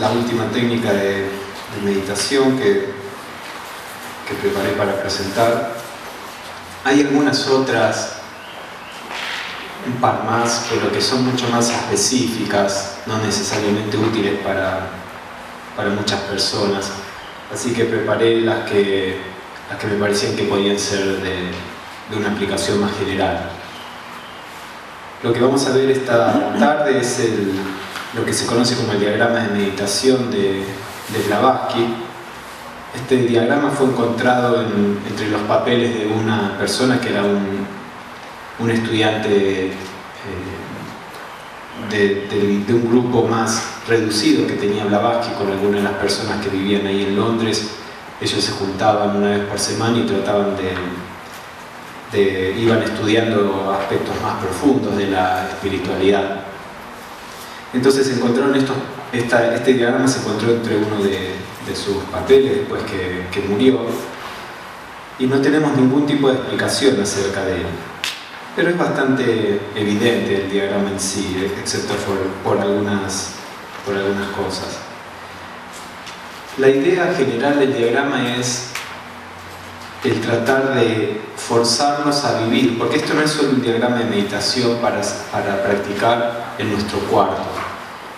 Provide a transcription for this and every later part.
la última técnica de meditación que preparé para presentar. Hay algunas otras, un par más, pero que son mucho más específicas, no necesariamente útiles para muchas personas. Así que preparé las que me parecían que podían ser de una aplicación más general. Lo que vamos a ver esta tarde es lo que se conoce como el diagrama de meditación de Blavatsky. Este diagrama fue encontrado entre los papeles de una persona que era un estudiante de un grupo más reducido que tenía Blavatsky con algunas de las personas que vivían ahí en Londres. Ellos se juntaban una vez por semana y trataban iban estudiando aspectos más profundos de la espiritualidad. Entonces encontraron este diagrama se encontró entre uno de sus papeles después que murió, y no tenemos ningún tipo de explicación acerca de él. Pero es bastante evidente el diagrama en sí, excepto por algunas cosas. La idea general del diagrama es el tratar de forzarnos a vivir, porque esto no es solo un diagrama de meditación para practicar en nuestro cuarto.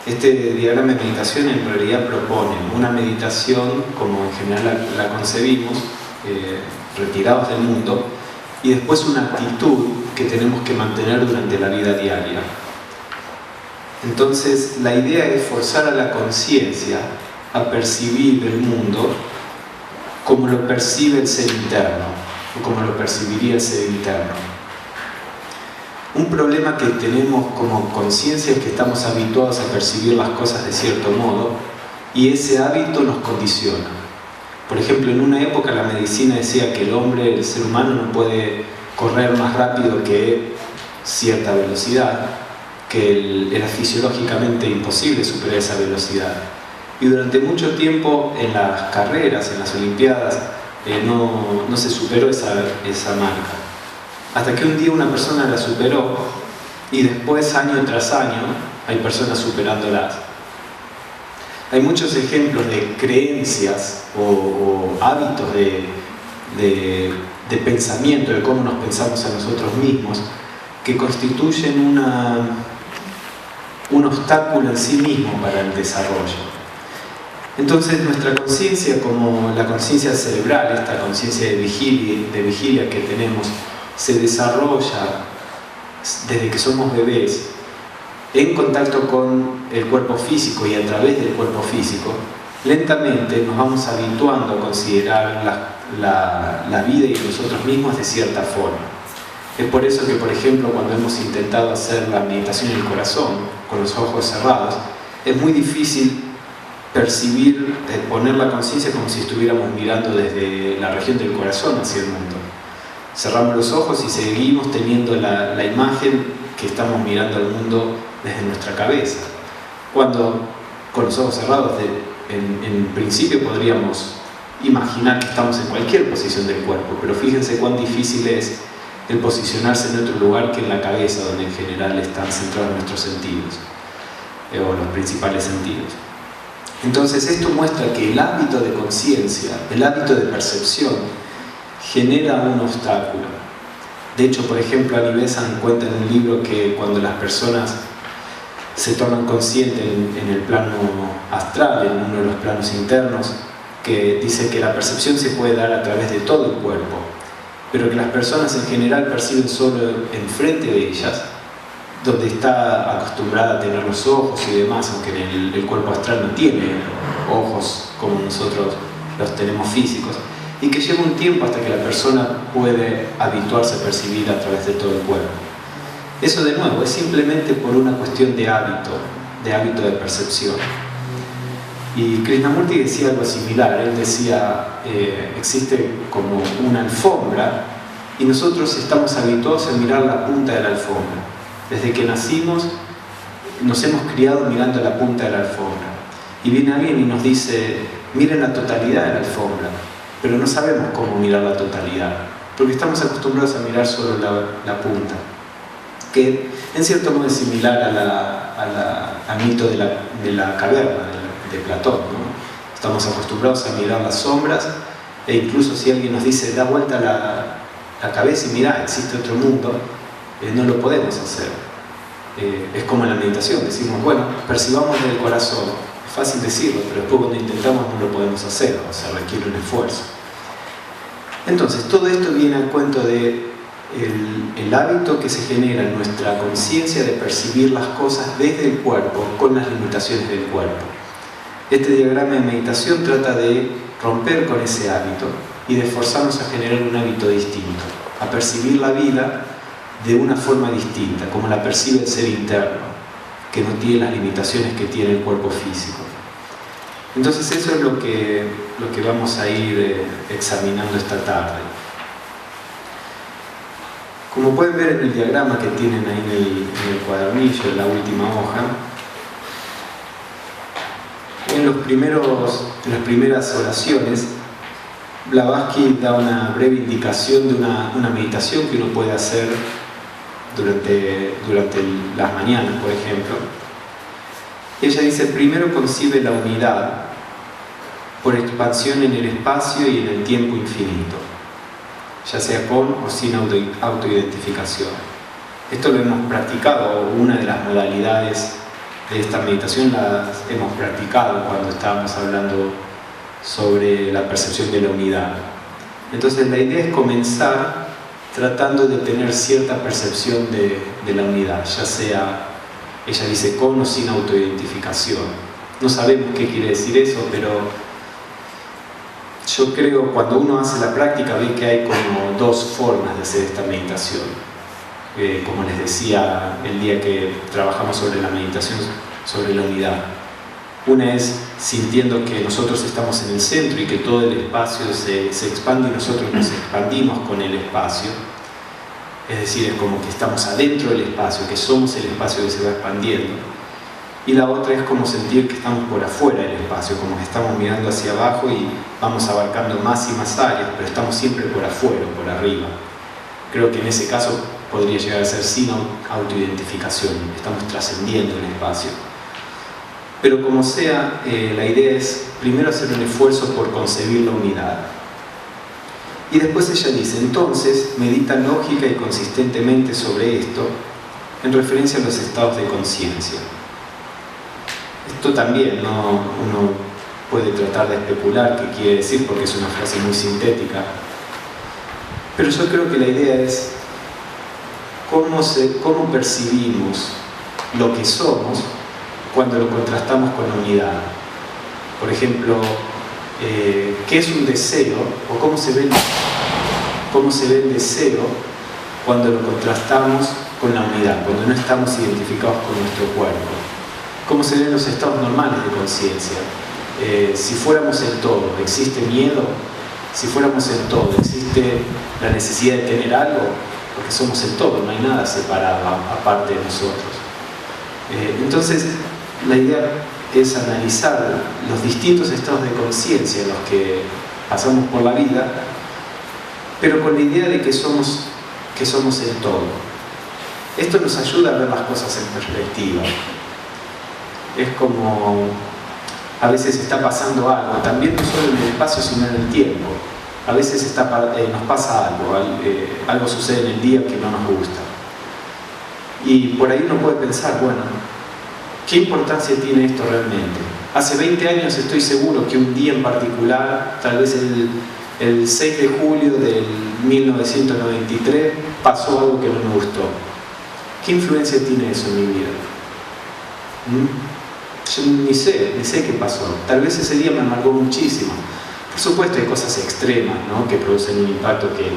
Este diagrama de meditación en realidad propone una meditación como en general la concebimos, retirados del mundo, y después una actitud que tenemos que mantener durante la vida diaria. Entonces la idea es forzar a la conciencia a percibir el mundo como lo percibe el ser interno, o como lo percibiría el ser interno. Un problema que tenemos como conciencia es que estamos habituados a percibir las cosas de cierto modo, y ese hábito nos condiciona. Por ejemplo, en una época la medicina decía que el ser humano no puede correr más rápido que cierta velocidad, que era fisiológicamente imposible superar esa velocidad. Y durante mucho tiempo en las carreras, en las Olimpiadas, no se superó esa marca. Hasta que un día una persona la superó, y después, año tras año, hay personas superándolas. Hay muchos ejemplos de creencias o hábitos de pensamiento, de cómo nos pensamos a nosotros mismos, que constituyen un obstáculo en sí mismo para el desarrollo. Entonces nuestra conciencia, como la conciencia cerebral, esta conciencia de vigilia que tenemos, se desarrolla desde que somos bebés en contacto con el cuerpo físico, y a través del cuerpo físico lentamente nos vamos habituando a considerar la vida y nosotros mismos de cierta forma. Es por eso que, por ejemplo, cuando hemos intentado hacer la meditación en el corazón con los ojos cerrados, es muy difícil percibir, poner la conciencia como si estuviéramos mirando desde la región del corazón hacia el mundo. Cerramos los ojos y seguimos teniendo la imagen que estamos mirando al mundo desde nuestra cabeza. Cuando con los ojos cerrados, en principio podríamos imaginar que estamos en cualquier posición del cuerpo, pero fíjense cuán difícil es el posicionarse en otro lugar que en la cabeza, donde en general están centrados nuestros sentidos, o los principales sentidos. Entonces esto muestra que el hábito de conciencia, el hábito de percepción, genera un obstáculo. De hecho, por ejemplo, Annie Besant cuenta en un libro que cuando las personas se tornan conscientes en el plano astral, en uno de los planos internos, que dice que la percepción se puede dar a través de todo el cuerpo, pero que las personas en general perciben solo enfrente de ellas, donde está acostumbrada a tener los ojos y demás, aunque en el cuerpo astral no tiene ojos como nosotros los tenemos físicos, y que lleva un tiempo hasta que la persona puede habituarse a percibir a través de todo el cuerpo. Eso, de nuevo, es simplemente por una cuestión de hábito de percepción. Y Krishnamurti decía algo similar. Él decía, existe como una alfombra, y nosotros estamos habituados a mirar la punta de la alfombra. Desde que nacimos nos hemos criado mirando la punta de la alfombra, y viene alguien y nos dice, miren la totalidad de la alfombra, pero no sabemos cómo mirar la totalidad, porque estamos acostumbrados a mirar solo la punta, que en cierto modo es similar al mito de la caverna, de Platón, ¿no? Estamos acostumbrados a mirar las sombras, e incluso si alguien nos dice da vuelta la cabeza y mirá, existe otro mundo, no lo podemos hacer. Es como en la meditación, decimos, bueno, percibamos del corazón. Es fácil decirlo, pero después cuando intentamos no lo podemos hacer, o sea, requiere un esfuerzo. Entonces, todo esto viene al cuento de el hábito que se genera en nuestra conciencia de percibir las cosas desde el cuerpo, con las limitaciones del cuerpo. Este diagrama de meditación trata de romper con ese hábito y de forzarnos a generar un hábito distinto, a percibir la vida de una forma distinta, como la percibe el ser interno, que no tiene las limitaciones que tiene el cuerpo físico. Entonces eso es lo que vamos a ir examinando esta tarde. Como pueden ver en el diagrama que tienen ahí en el cuadernillo, en la última hoja, en las primeras oraciones, Blavatsky da una breve indicación de una meditación que uno puede hacer durante las mañanas, por ejemplo. Ella dice, primero concibe la unidad por expansión en el espacio y en el tiempo infinito, ya sea con o sin autoidentificación. Esto lo hemos practicado, una de las modalidades de esta meditación las hemos practicado cuando estábamos hablando sobre la percepción de la unidad. Entonces la idea es comenzar tratando de tener cierta percepción de la unidad, ya sea, ella dice, con o sin autoidentificación. No sabemos qué quiere decir eso, pero yo creo cuando uno hace la práctica ve que hay como dos formas de hacer esta meditación. Como les decía el día que trabajamos sobre la meditación sobre la unidad. Una es sintiendo que nosotros estamos en el centro y que todo el espacio se expande y nosotros nos expandimos con el espacio. Es decir, es como que estamos adentro del espacio, que somos el espacio que se va expandiendo. Y la otra es como sentir que estamos por afuera del espacio, como que estamos mirando hacia abajo y vamos abarcando más y más áreas, pero estamos siempre por afuera, por arriba. Creo que en ese caso podría llegar a ser sin autoidentificación, estamos trascendiendo el espacio. Pero como sea, la idea es primero hacer un esfuerzo por concebir la unidad. Y después ella dice, entonces medita lógica y consistentemente sobre esto en referencia a los estados de conciencia. Esto también uno puede tratar de especular qué quiere decir porque es una frase muy sintética. Pero yo creo que la idea es cómo percibimos lo que somos cuando lo contrastamos con la unidad. Por ejemplo, ¿qué es un deseo? O cómo se ve el deseo cuando lo contrastamos con la unidad, cuando no estamos identificados con nuestro cuerpo. ¿Cómo se ven los estados normales de conciencia? Si fuéramos el todo, ¿existe miedo? Si fuéramos el todo, ¿existe la necesidad de tener algo? Porque somos el todo, no hay nada separado aparte de nosotros. Entonces, la idea es analizar los distintos estados de conciencia en los que pasamos por la vida, pero con la idea de que somos el todo. Esto nos ayuda a ver las cosas en perspectiva. Es como a veces está pasando algo, también no solo en el espacio sino en el tiempo. A veces nos pasa algo sucede en el día que no nos gusta. Y por ahí uno puede pensar, bueno, ¿qué importancia tiene esto realmente? Hace 20 años estoy seguro que un día en particular, tal vez el 6 de julio del 1993, pasó algo que no me gustó. ¿Qué influencia tiene eso en mi vida? Yo ni sé qué pasó. Tal vez ese día me amargó muchísimo. Por supuesto hay cosas extremas, ¿no?, que producen un impacto que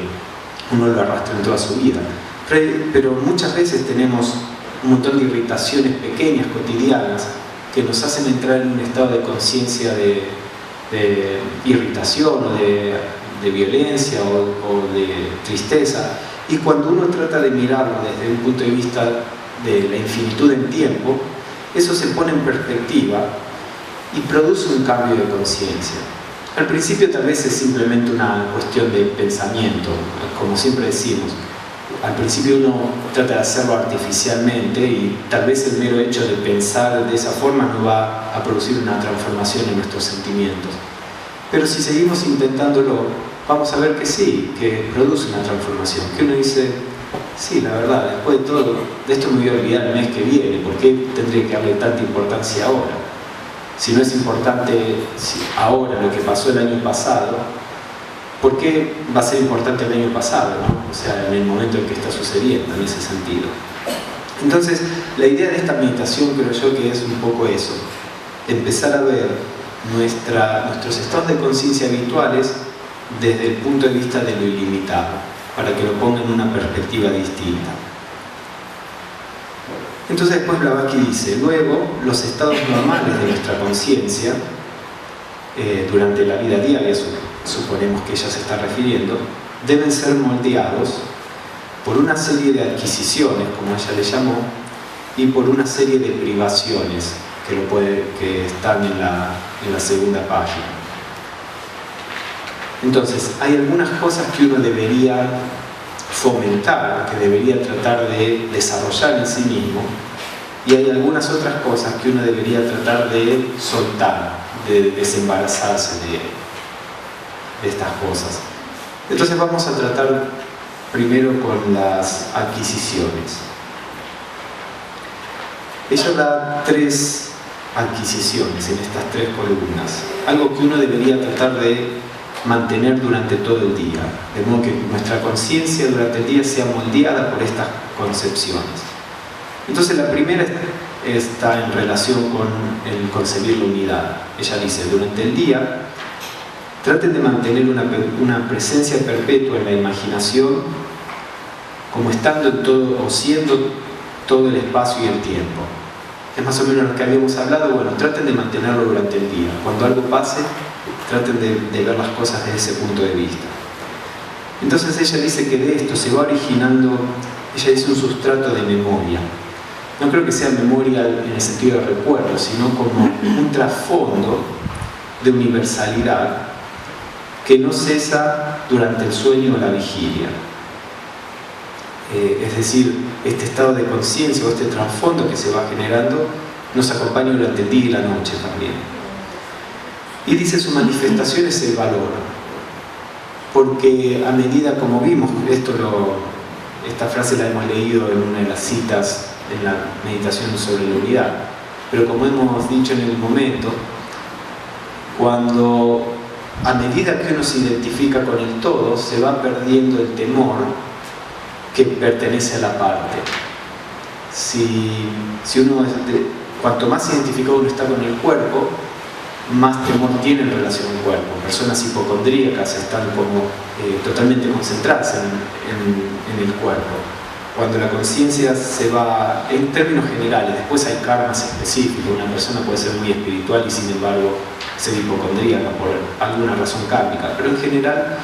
uno lo arrastra en toda su vida. Pero muchas veces tenemos un montón de irritaciones pequeñas, cotidianas, que nos hacen entrar en un estado de conciencia de irritación o de violencia o de tristeza. Y cuando uno trata de mirarlo desde un punto de vista de la infinitud en tiempo, eso se pone en perspectiva y produce un cambio de conciencia. Al principio tal vez es simplemente una cuestión de pensamiento, como siempre decimos. al principio uno trata de hacerlo artificialmente y tal vez el mero hecho de pensar de esa forma no va a producir una transformación en nuestros sentimientos. Pero si seguimos intentándolo, vamos a ver que sí, que produce una transformación, que uno dice, sí, la verdad, después de todo, de esto me voy a olvidar el mes que viene, ¿por qué tendré que darle tanta importancia ahora? Si no es importante ahora lo que pasó el año pasado, ¿por qué va a ser importante el año pasado, ¿no? O sea, en el momento en que está sucediendo, en ese sentido. Entonces, la idea de esta meditación creo yo que es un poco eso, empezar a ver nuestros estados de conciencia habituales desde el punto de vista de lo ilimitado, para que lo pongan en una perspectiva distinta. Entonces después Blavatsky dice, luego los estados normales de nuestra conciencia, durante la vida diaria, suponemos que ella se está refiriendo, deben ser moldeados por una serie de adquisiciones, como ella le llamó, y por una serie de privaciones que están en la segunda página. Entonces, hay algunas cosas que uno debería fomentar, que debería tratar de desarrollar en sí mismo, y hay algunas otras cosas que uno debería tratar de soltar, de desembarazarse de estas cosas. Entonces vamos a tratar primero con las adquisiciones. Ella da 3 adquisiciones en estas 3 columnas, algo que uno debería tratar de mantener durante todo el día, de modo que nuestra conciencia durante el día sea moldeada por estas concepciones. Entonces la primera está en relación con el concebir la unidad. Ella dice, durante el día traten de mantener una presencia perpetua en la imaginación, como estando en todo o siendo todo el espacio y el tiempo. Es más o menos lo que habíamos hablado. Bueno, traten de mantenerlo durante el día. Cuando algo pase, traten de ver las cosas desde ese punto de vista. Entonces ella dice que de esto se va originando, ella dice, un sustrato de memoria. No creo que sea memoria en el sentido de recuerdo, sino como un trasfondo de universalidad que no cesa durante el sueño o la vigilia. Es decir, este estado de conciencia o este trasfondo que se va generando nos acompaña durante el día y la noche también. Y dice, su manifestación es el valor, porque a medida como vimos, esta frase la hemos leído en una de las citas en la meditación sobre la unidad, pero como hemos dicho en el momento, cuando a medida que uno se identifica con el todo, se va perdiendo el temor que pertenece a la parte. Cuanto más identificado uno está con el cuerpo, más temor tiene en relación al cuerpo. Personas hipocondríacas están como totalmente concentradas en el cuerpo. Cuando la conciencia se va, en términos generales, después hay karmas específicos. Una persona puede ser muy espiritual y sin embargo ser hipocondríaca por alguna razón kármica, pero en general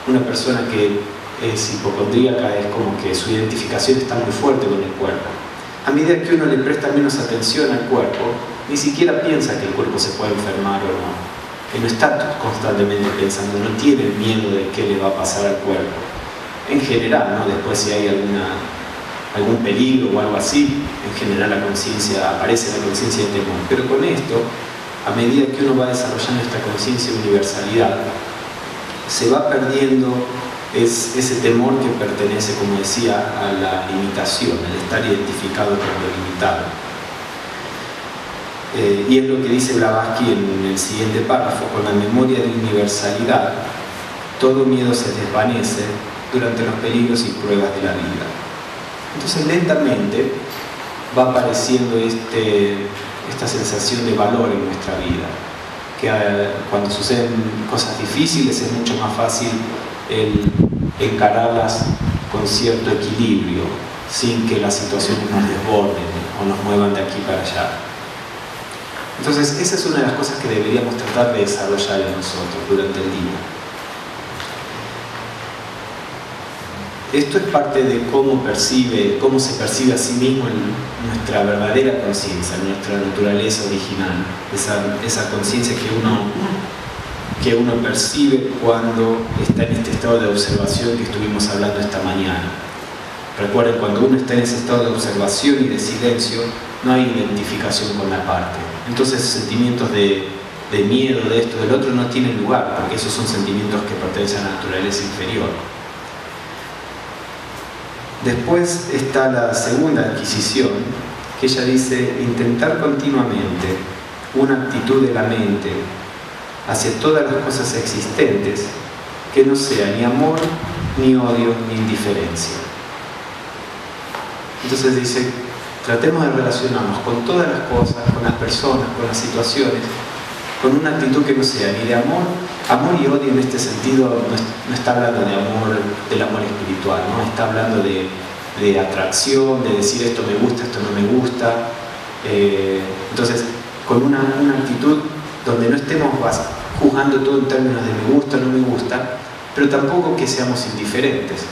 una persona que es hipocondríaca es como que su identificación está muy fuerte con el cuerpo. A medida que uno le presta menos atención al cuerpo, ni siquiera piensa que el cuerpo se puede enfermar o no, que no está constantemente pensando, no tiene miedo de qué le va a pasar al cuerpo. En general, ¿no? Después si hay algún peligro o algo así, en general aparece la conciencia de temor. Pero con esto, a medida que uno va desarrollando esta conciencia de universalidad, se va perdiendo ese temor que pertenece, como decía, a la limitación, el estar identificado con lo limitado. Y es lo que dice Blavatsky en el siguiente párrafo: con la memoria de universalidad, todo miedo se desvanece durante los peligros y pruebas de la vida. Entonces lentamente va apareciendo esta sensación de valor en nuestra vida, que cuando suceden cosas difíciles es mucho más fácil el encararlas con cierto equilibrio, sin que las situaciones nos desborden o nos muevan de aquí para allá. Entonces esa es una de las cosas que deberíamos tratar de desarrollar en nosotros durante el día. Esto es parte de cómo se percibe a sí mismo nuestra verdadera conciencia, nuestra naturaleza original, esa conciencia que uno percibe cuando está en este estado de observación que estuvimos hablando esta mañana. Recuerden, cuando uno está en ese estado de observación y de silencio, no hay identificación con la parte. Entonces sentimientos de miedo, de esto, del otro, no tienen lugar, porque esos son sentimientos que pertenecen a la naturaleza inferior. Después está la segunda adquisición, que ella dice: intentar continuamente una actitud de la mente hacia todas las cosas existentes que no sea ni amor, ni odio, ni indiferencia. Entonces dice, tratemos de relacionarnos con todas las cosas, con las personas, con las situaciones, con una actitud que no sea ni de amor y odio. En este sentido no está hablando de amor, del amor espiritual, no está hablando de atracción, de decir esto me gusta, esto no me gusta. Entonces, con una actitud donde no estemos juzgando todo en términos de me gusta, no me gusta, pero tampoco que seamos indiferentes.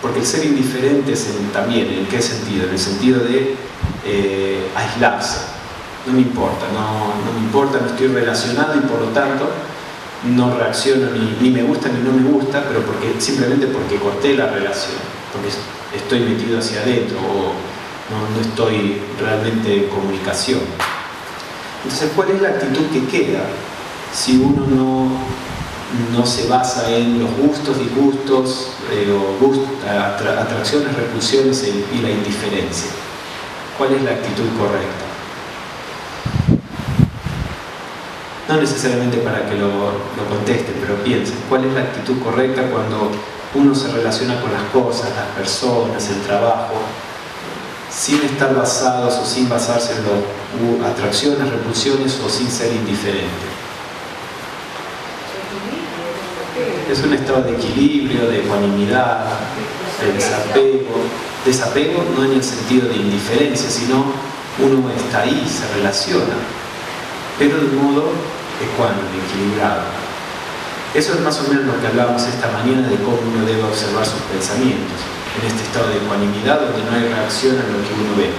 Porque el ser indiferente es también, ¿en qué sentido? En el sentido de aislarse. No me importa, no me importa, no estoy relacionado y por lo tanto no reacciono ni me gusta ni no me gusta, pero simplemente porque corté la relación, porque estoy metido hacia adentro o no estoy realmente en comunicación. Entonces, ¿cuál es la actitud que queda si uno no se basa en los gustos, disgustos, atracciones, repulsiones y la indiferencia? ¿Cuál es la actitud correcta? No necesariamente para que lo contesten, pero piensen, ¿cuál es la actitud correcta cuando uno se relaciona con las cosas, las personas, el trabajo, sin estar basados o sin basarse en las atracciones, repulsiones o sin ser indiferente? Es un estado de equilibrio, de ecuanimidad, de desapego. Desapego no en el sentido de indiferencia, sino uno está ahí, se relaciona, pero de modo ecuánime, equilibrado. Eso es más o menos lo que hablábamos esta mañana de cómo uno debe observar sus pensamientos, en este estado de ecuanimidad donde no hay reacción a lo que uno ve.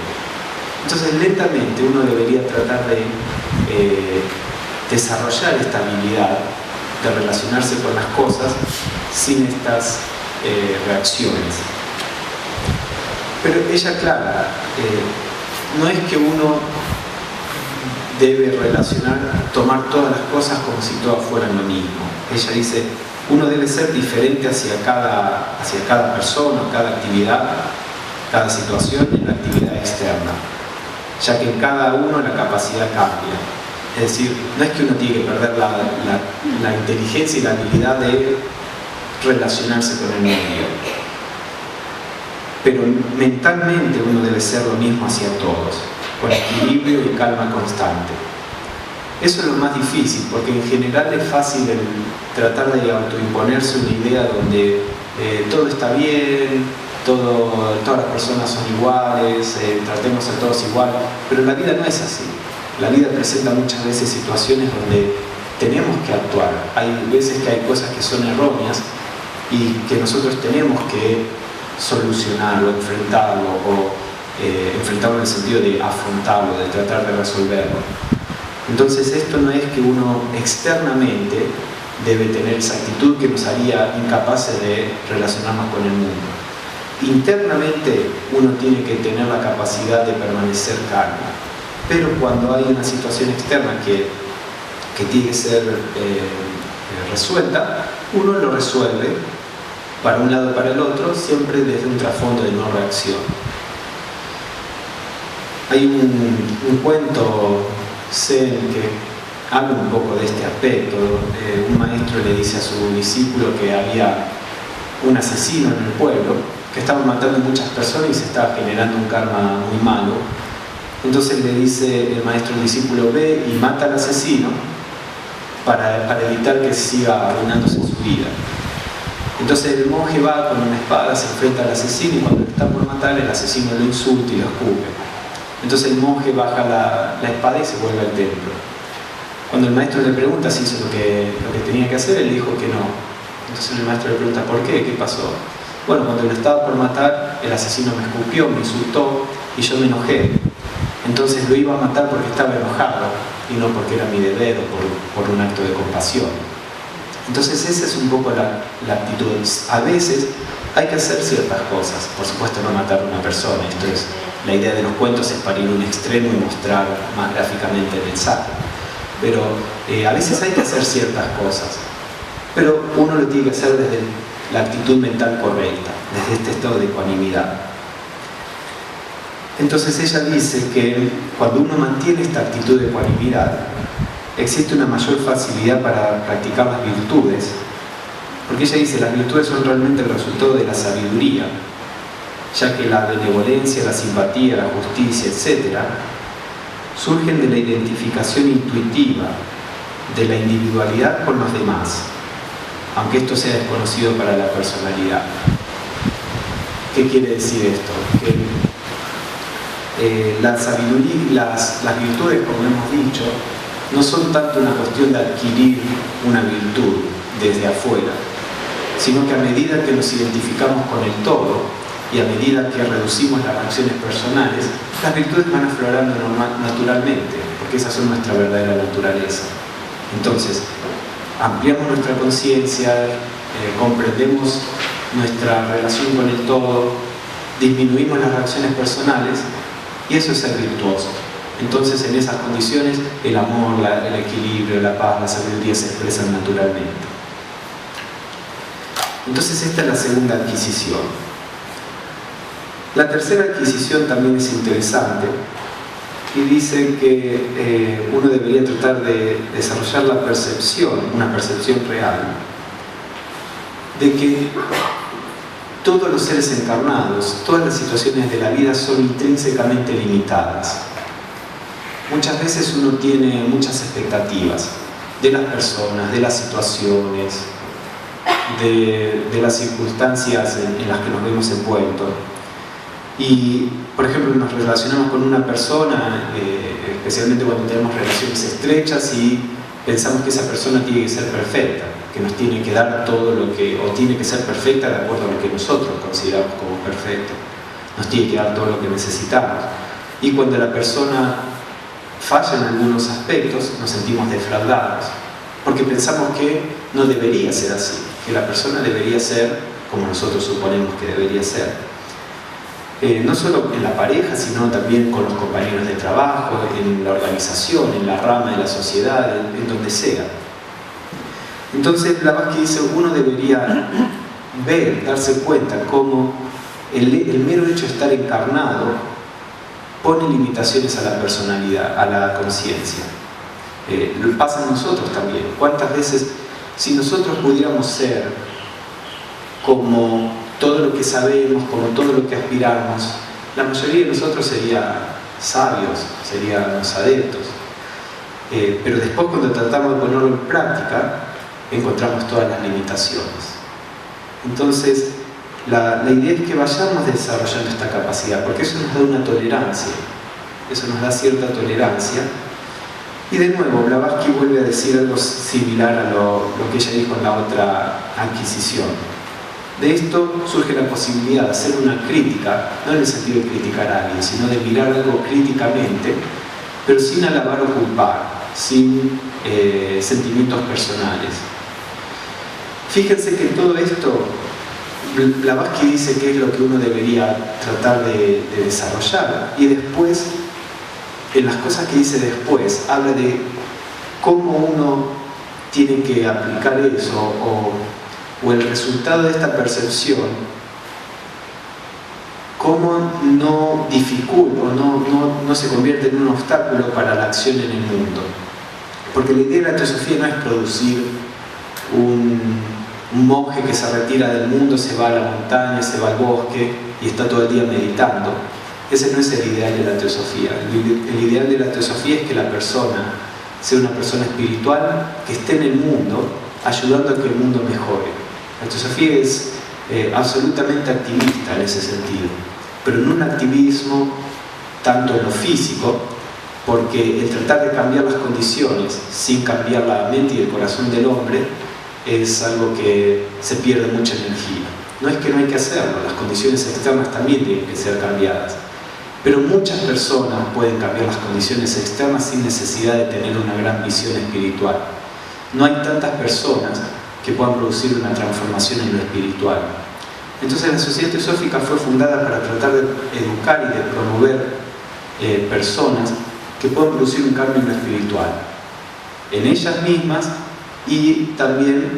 Entonces, lentamente uno debería tratar de desarrollar esta habilidad de relacionarse con las cosas sin estas reacciones. Pero ella aclara, no es que uno debe tomar todas las cosas como si todas fueran lo mismo. Ella dice, uno debe ser diferente hacia cada persona, cada actividad, cada situación en la actividad externa, ya que en cada uno la capacidad cambia. Es decir, no es que uno tiene que perder la inteligencia y la habilidad de relacionarse con el medio, pero mentalmente uno debe ser lo mismo hacia todos, con equilibrio y calma constante. Eso es lo más difícil, porque en general es fácil tratar de autoimponerse una idea donde todo está bien, todas las personas son iguales, tratemos a todos igual, pero la vida no es así. La vida presenta muchas veces situaciones donde tenemos que actuar. Hay veces que hay cosas que son erróneas y que nosotros tenemos que solucionarlo, enfrentarlo enfrentarlo en el sentido de afrontarlo, de tratar de resolverlo. Entonces esto no es que uno externamente debe tener esa actitud que nos haría incapaces de relacionarnos con el mundo. Internamente uno tiene que tener la capacidad de permanecer calmo. Pero cuando hay una situación externa que tiene que ser resuelta, uno lo resuelve para un lado o para el otro, siempre desde un trasfondo de no reacción. Hay un cuento zen que habla un poco de este aspecto. Un maestro le dice a su discípulo que había un asesino en el pueblo que estaba matando a muchas personas y se estaba generando un karma muy malo. Entonces le dice el maestro al discípulo, ve y mata al asesino para evitar que siga arruinándose su vida. Entonces el monje va con una espada, se enfrenta al asesino y cuando lo está por matar, el asesino lo insulta y lo escupe. Entonces el monje baja la espada y se vuelve al templo. Cuando el maestro le pregunta si hizo lo que tenía que hacer, él dijo que no. Entonces el maestro le pregunta, ¿por qué? ¿Qué pasó? Bueno, cuando lo estaba por matar, el asesino me escupió, me insultó y yo me enojé. Entonces lo iba a matar porque estaba enojado y no porque era mi deber o por un acto de compasión. Entonces esa es un poco la actitud. A veces hay que hacer ciertas cosas, por supuesto no matar a una persona, esto es, la idea de los cuentos es para ir a un extremo y mostrar más gráficamente el mensaje, pero a veces hay que hacer ciertas cosas, pero uno lo tiene que hacer desde la actitud mental correcta, desde este estado de ecuanimidad. Entonces ella dice que cuando uno mantiene esta actitud de ecuanimidad, existe una mayor facilidad para practicar las virtudes, porque ella dice las virtudes son realmente el resultado de la sabiduría, ya que la benevolencia, la simpatía, la justicia, etc., surgen de la identificación intuitiva de la individualidad con los demás, aunque esto sea desconocido para la personalidad. ¿Qué quiere decir esto? Que la sabiduría, las virtudes, como hemos dicho, no son tanto una cuestión de adquirir una virtud desde afuera, sino que a medida que nos identificamos con el todo y a medida que reducimos las acciones personales, las virtudes van aflorando naturalmente, porque esas son nuestra verdadera naturaleza. Entonces, ampliamos nuestra conciencia, comprendemos nuestra relación con el todo, disminuimos las reacciones personales, y eso es ser virtuoso. Entonces, en esas condiciones, el amor, el equilibrio, la paz, la sabiduría se expresan naturalmente. Entonces, esta es la segunda adquisición. La tercera adquisición también es interesante y dice que uno debería tratar de desarrollar la percepción, una percepción real, de que todos los seres encarnados, todas las situaciones de la vida son intrínsecamente limitadas. Muchas veces uno tiene muchas expectativas de las personas, de las situaciones, de las circunstancias en las que nos vemos envueltos. Y, por ejemplo, nos relacionamos con una persona, especialmente cuando tenemos relaciones estrechas y pensamos que esa persona tiene que ser perfecta, que nos tiene que dar todo lo que, o tiene que ser perfecta de acuerdo a lo que nosotros consideramos como perfecto, nos tiene que dar todo lo que necesitamos. Y cuando la persona falla en algunos aspectos, nos sentimos defraudados, porque pensamos que no debería ser así, que la persona debería ser como nosotros suponemos que debería ser. No solo en la pareja, sino también con los compañeros de trabajo, en la organización, en la rama de la sociedad, en donde sea. Entonces, Blavatsky dice, uno debería ver, darse cuenta cómo el mero hecho de estar encarnado pone limitaciones a la personalidad, a la conciencia. Lo pasa a nosotros también. ¿Cuántas veces, si nosotros pudiéramos ser como todo lo que sabemos, como todo lo que aspiramos, la mayoría de nosotros serían sabios, seríamos adeptos. Pero después, cuando tratamos de ponerlo en práctica, encontramos todas las limitaciones. Entonces, la idea es que vayamos desarrollando esta capacidad, porque eso nos da una tolerancia, eso nos da cierta tolerancia. Y de nuevo, Blavatsky vuelve a decir algo similar a lo que ella dijo en la otra adquisición. De esto surge la posibilidad de hacer una crítica, no en el sentido de criticar a alguien, sino de mirar algo críticamente, pero sin alabar o culpar, sin sentimientos personales. Fíjense que todo esto, Blavatsky dice que es lo que uno debería tratar de desarrollar, y después, en las cosas que dice después, habla de cómo uno tiene que aplicar eso, o el resultado de esta percepción, cómo no dificulta o no se convierte en un obstáculo para la acción en el mundo. Porque la idea de la teosofía no es producir un monje que se retira del mundo, se va a la montaña, se va al bosque y está todo el día meditando. Ese no es el ideal de la teosofía. El ideal de la teosofía es que la persona sea una persona espiritual que esté en el mundo ayudando a que el mundo mejore. La teosofía es absolutamente activista en ese sentido, pero no un activismo tanto en lo físico, porque el tratar de cambiar las condiciones sin cambiar la mente y el corazón del hombre es algo que se pierde mucha energía. No es que no hay que hacerlo, las condiciones externas también tienen que ser cambiadas, pero muchas personas pueden cambiar las condiciones externas sin necesidad de tener una gran visión espiritual. No hay tantas personas que puedan producir una transformación en lo espiritual. Entonces la Sociedad Teosófica fue fundada para tratar de educar y de promover personas que puedan producir un cambio en lo espiritual, en ellas mismas, y también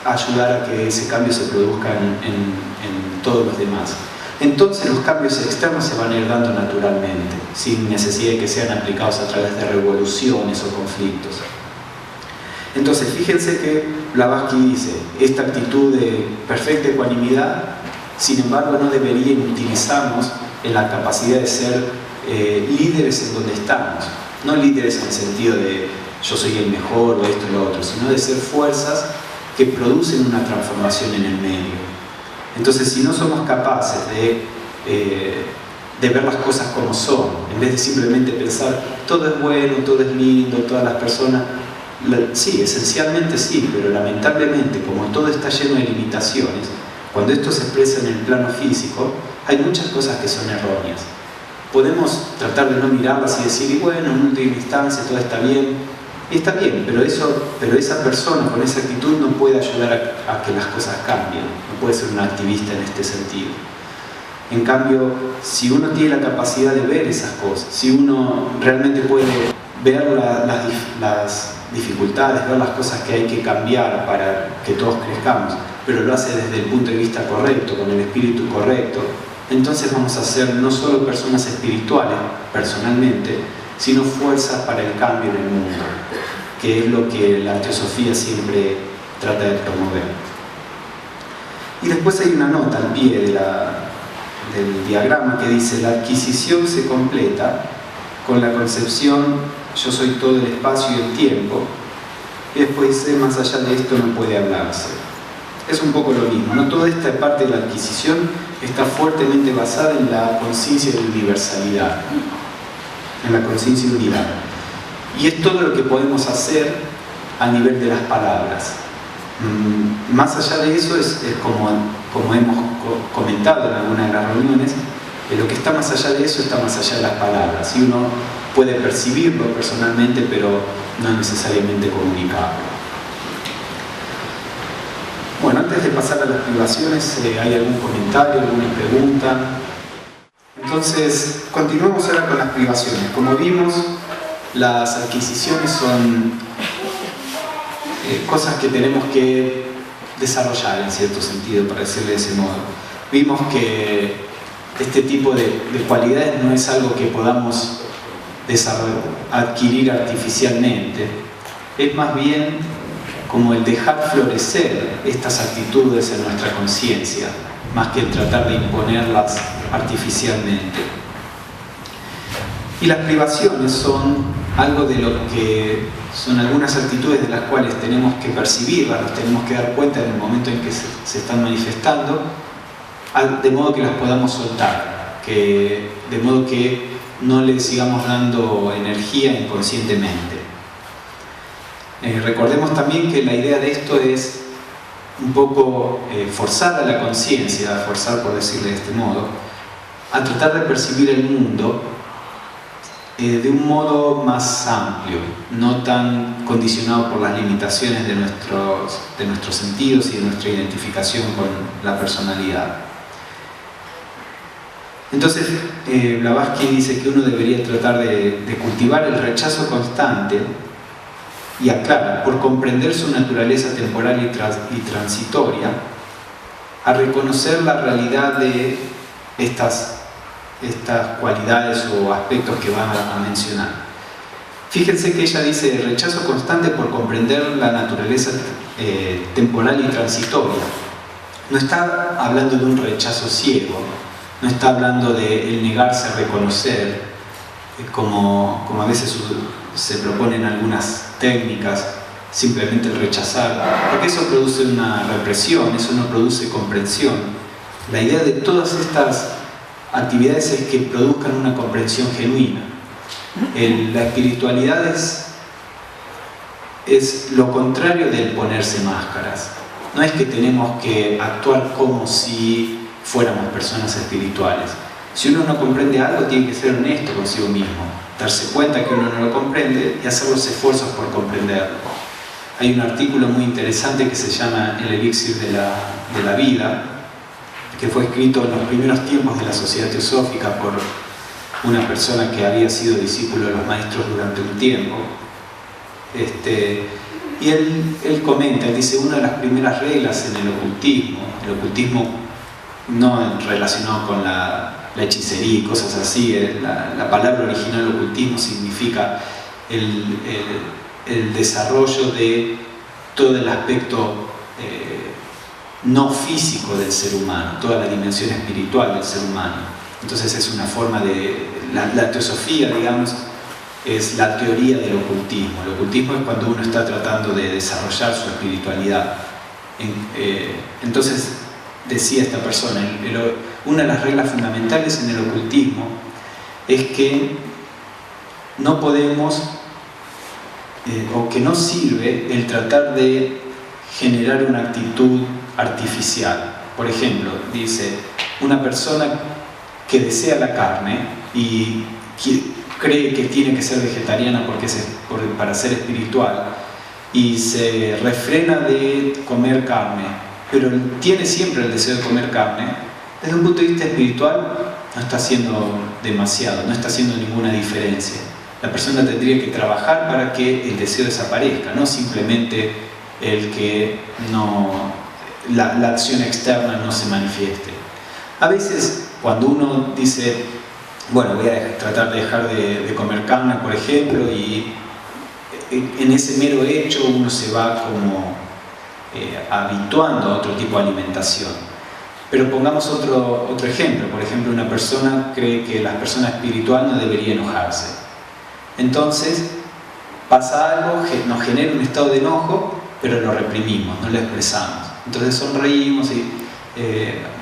ayudar a que ese cambio se produzca en todos los demás. Entonces los cambios externos se van a ir dando naturalmente, sin necesidad de que sean aplicados a través de revoluciones o conflictos. Entonces fíjense que Blavatsky dice, esta actitud de perfecta ecuanimidad, sin embargo, no debería inutilizarnos en la capacidad de ser líderes en donde estamos. No líderes en el sentido de yo soy el mejor o esto o lo otro, sino de ser fuerzas que producen una transformación en el medio. Entonces, si no somos capaces de ver las cosas como son, en vez de simplemente pensar todo es bueno, todo es lindo, todas las personas, sí, esencialmente sí, pero lamentablemente, como todo está lleno de limitaciones, cuando esto se expresa en el plano físico, hay muchas cosas que son erróneas. Podemos tratar de no mirarlas y decir, y bueno, en última instancia todo está bien, y está bien, pero esa persona con esa actitud no puede ayudar a que las cosas cambien, no puede ser un activista en este sentido. En cambio, si uno tiene la capacidad de ver esas cosas, si uno realmente puede ver las dificultades, ver las cosas que hay que cambiar para que todos crezcamos, pero lo hace desde el punto de vista correcto, con el espíritu correcto, entonces vamos a ser no solo personas espirituales, personalmente, sino fuerzas para el cambio en el mundo, que es lo que la teosofía siempre trata de promover. Y después hay una nota al pie del diagrama que dice: la adquisición se completa con la concepción yo soy todo el espacio y el tiempo, y después dice más allá de esto no puede hablarse. Es un poco lo mismo, ¿no? Toda esta parte de la adquisición está fuertemente basada en la conciencia de universalidad, en la conciencia de unidad. Y es todo lo que podemos hacer a nivel de las palabras. Más allá de eso es como hemos comentado en algunas de las reuniones, lo que está más allá de eso está más allá de las palabras. Y uno puede percibirlo personalmente, pero no necesariamente comunicarlo. Bueno, antes de pasar a las privaciones, ¿hay algún comentario, alguna pregunta? Entonces, continuamos ahora con las privaciones. Como vimos, las adquisiciones son cosas que tenemos que desarrollar en cierto sentido, para decirle de ese modo. Vimos que este tipo de cualidades no es algo que podamos adquirir artificialmente, es más bien como el dejar florecer estas actitudes en nuestra conciencia, más que el tratar de imponerlas artificialmente. Y las privaciones son algo de lo que son algunas actitudes de las cuales tenemos que percibirlas, nos tenemos que dar cuenta en el momento en que se están manifestando, de modo que las podamos soltar, de modo que no le sigamos dando energía inconscientemente. Recordemos también que la idea de esto es un poco forzar a la conciencia, forzar por decirle de este modo, a tratar de percibir el mundo de un modo más amplio, no tan condicionado por las limitaciones de nuestros sentidos y de nuestra identificación con la personalidad. Entonces, Blavatsky dice que uno debería tratar de cultivar el rechazo constante y aclara, por comprender su naturaleza temporal y transitoria, a reconocer la realidad de estas cualidades o aspectos que van a mencionar. Fíjense que ella dice rechazo constante por comprender la naturaleza temporal y transitoria. No está hablando de un rechazo ciego, no está hablando de el negarse a reconocer, como a veces se proponen algunas técnicas, simplemente el rechazar, porque eso produce una represión, eso no produce comprensión. La idea de todas estas actividades es que produzcan una comprensión genuina. La espiritualidad es lo contrario del ponerse máscaras. No es que tenemos que actuar como si fuéramos personas espirituales. Si uno no comprende algo, tiene que ser honesto consigo mismo, darse cuenta que uno no lo comprende y hacer los esfuerzos por comprenderlo. Hay un artículo muy interesante que se llama El elixir de la vida, que fue escrito en los primeros tiempos de la Sociedad Teosófica por una persona que había sido discípulo de los maestros durante un tiempo. Y él comenta, él dice, una de las primeras reglas en el ocultismo no relacionado con la hechicería y cosas así, la palabra original ocultismo significa el desarrollo de todo el aspecto no físico del ser humano, toda la dimensión espiritual del ser humano. Entonces es una forma de... La teosofía, digamos, es la teoría del ocultismo. El ocultismo es cuando uno está tratando de desarrollar su espiritualidad. Entonces, decía esta persona, una de las reglas fundamentales en el ocultismo es que no podemos, o que no sirve el tratar de generar una actitud artificial. Por ejemplo, dice, una persona que desea la carne y cree que tiene que ser vegetariana para ser espiritual y se refrena de comer carne, pero tiene siempre el deseo de comer carne, desde un punto de vista espiritual no está haciendo demasiado, no está haciendo ninguna diferencia. La persona tendría que trabajar para que el deseo desaparezca, no simplemente el que la acción externa no se manifieste. A veces, cuando uno dice, bueno, voy a tratar de dejar de comer carne, por ejemplo, y en ese mero hecho uno se va como habituando a otro tipo de alimentación. Pero pongamos otro ejemplo. Por ejemplo, una persona cree que la persona espiritual no debería enojarse. Entonces, pasa algo, nos genera un estado de enojo, pero lo reprimimos, no lo expresamos. Entonces sonreímos y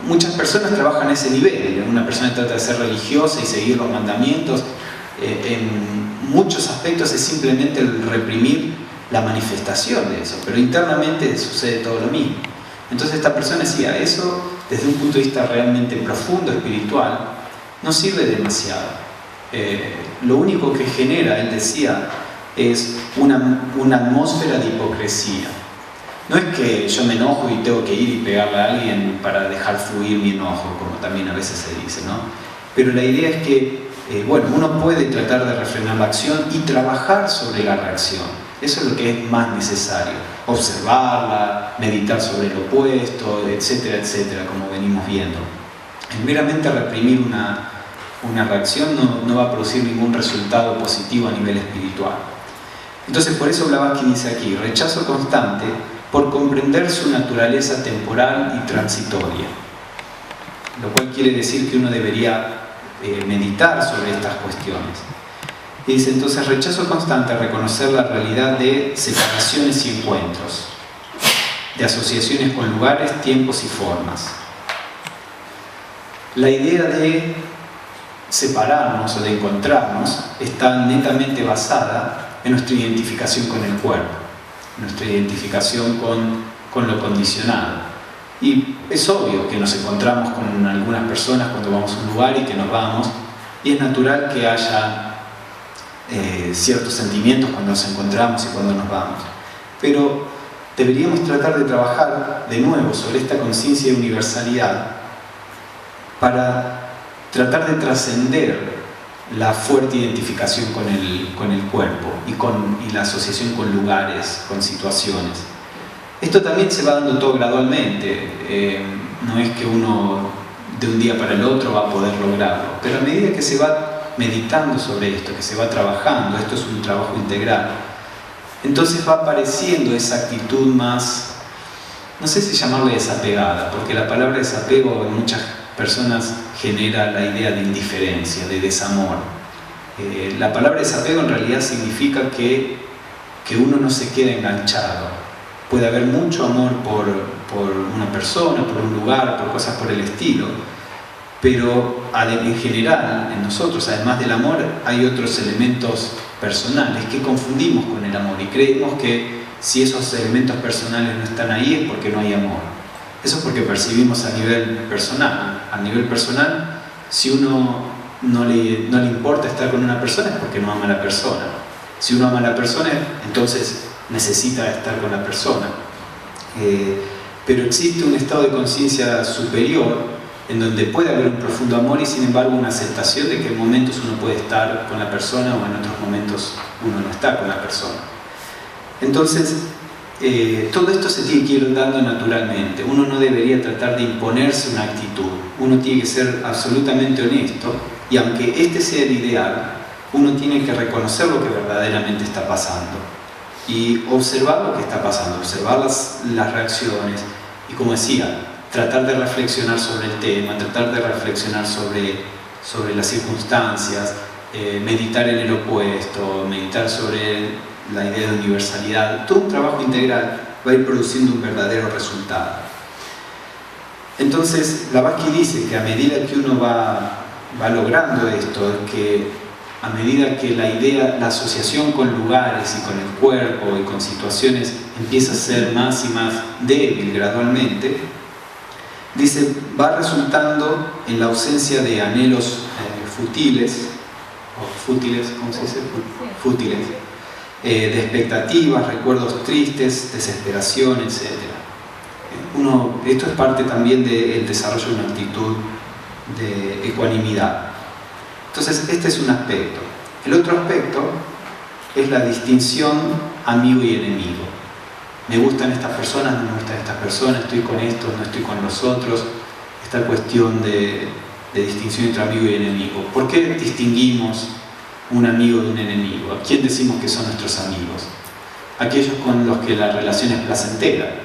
muchas personas trabajan a ese nivel. Una persona trata de ser religiosa y seguir los mandamientos. En muchos aspectos es simplemente el reprimir la manifestación de eso, pero internamente sucede todo lo mismo. Entonces esta persona decía, eso desde un punto de vista realmente profundo, espiritual, no sirve demasiado. Lo único que genera, él decía, es una atmósfera de hipocresía. No es que yo me enojo y tengo que ir y pegarle a alguien para dejar fluir mi enojo, como también a veces se dice, ¿no? Pero la idea es que, uno puede tratar de refrenar la acción y trabajar sobre la reacción. Eso es lo que es más necesario. Observarla, meditar sobre el opuesto, etcétera, etcétera, como venimos viendo. El meramente reprimir una reacción no va a producir ningún resultado positivo a nivel espiritual. Entonces, por eso Blavatsky dice aquí, rechazo constante por comprender su naturaleza temporal y transitoria. Lo cual quiere decir que uno debería meditar sobre estas cuestiones. Y dice entonces, rechazo constante a reconocer la realidad de separaciones y encuentros, de asociaciones con lugares, tiempos y formas. La idea de separarnos o de encontrarnos está netamente basada en nuestra identificación con el cuerpo, nuestra identificación con lo condicionado. Y es obvio que nos encontramos con algunas personas cuando vamos a un lugar y que nos vamos, y es natural que haya ciertos sentimientos cuando nos encontramos y cuando nos vamos. Pero deberíamos tratar de trabajar de nuevo sobre esta conciencia de universalidad para tratar de trascender la fuerte identificación con el cuerpo y la asociación con lugares, con situaciones. Esto también se va dando todo gradualmente, no es que uno de un día para el otro va a poder lograrlo, pero a medida que se va meditando sobre esto, que se va trabajando, esto es un trabajo integral, entonces va apareciendo esa actitud más, no sé si llamarle desapegada, porque la palabra desapego en muchas personas genera la idea de indiferencia, de desamor. La palabra desapego en realidad significa que uno no se queda enganchado. Puede haber mucho amor por una persona, por un lugar, por cosas por el estilo, pero en general, en nosotros, además del amor, hay otros elementos personales que confundimos con el amor y creemos que si esos elementos personales no están ahí es porque no hay amor. Eso es porque percibimos a nivel personal. A nivel personal, si uno no le importa estar con una persona es porque no ama a la persona. Si uno ama a la persona, entonces necesita estar con la persona. Pero existe un estado de conciencia superior en donde puede haber un profundo amor y sin embargo una aceptación de que en momentos uno puede estar con la persona o en otros momentos uno no está con la persona. Entonces, todo esto se tiene que ir dando naturalmente. Uno no debería tratar de imponerse una actitud. Uno tiene que ser absolutamente honesto y aunque este sea el ideal, uno tiene que reconocer lo que verdaderamente está pasando y observar lo que está pasando, observar las reacciones y, como decía, tratar de reflexionar sobre el tema, tratar de reflexionar sobre las circunstancias, meditar en el opuesto, meditar sobre la idea de universalidad. Todo un trabajo integral va a ir produciendo un verdadero resultado. Entonces, Blavatsky dice que a medida que uno va logrando esto, que a medida que la asociación con lugares y con el cuerpo y con situaciones empieza a ser más y más débil gradualmente, dice, va resultando en la ausencia de anhelos fútiles, ¿cómo se dice? Fútiles, de expectativas, recuerdos tristes, desesperación, etc. Esto es parte también del desarrollo de una actitud de ecuanimidad. Entonces, este es un aspecto. El otro aspecto es la distinción amigo y enemigo. Me gustan estas personas, no me gustan estas personas, estoy con estos, no estoy con los otros. Esta cuestión de distinción entre amigo y enemigo. ¿Por qué distinguimos un amigo de un enemigo? ¿A quién decimos que son nuestros amigos? Aquellos con los que la relación es placentera,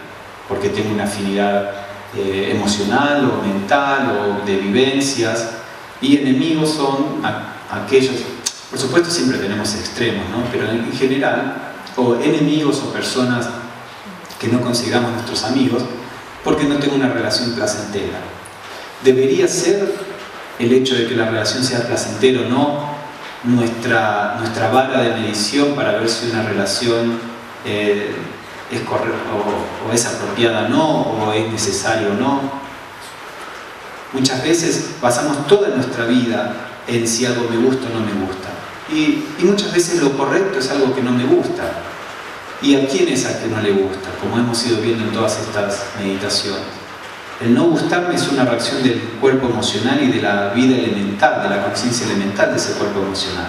porque tengo una afinidad emocional o mental o de vivencias. Y enemigos son aquellos, por supuesto siempre tenemos extremos, ¿no? Pero en general, o enemigos o personas que no consideramos nuestros amigos porque no tengo una relación placentera. Debería ser el hecho de que la relación sea placentera o no nuestra vara de medición para ver si una relación es correcta o es apropiada o no, o es necesaria o no. Muchas veces pasamos toda nuestra vida en si algo me gusta o no me gusta. Y muchas veces lo correcto es algo que no me gusta. ¿Y a quién es al que no le gusta? Como hemos ido viendo en todas estas meditaciones. El no gustarme es una reacción del cuerpo emocional y de la vida elemental, de la conciencia elemental de ese cuerpo emocional.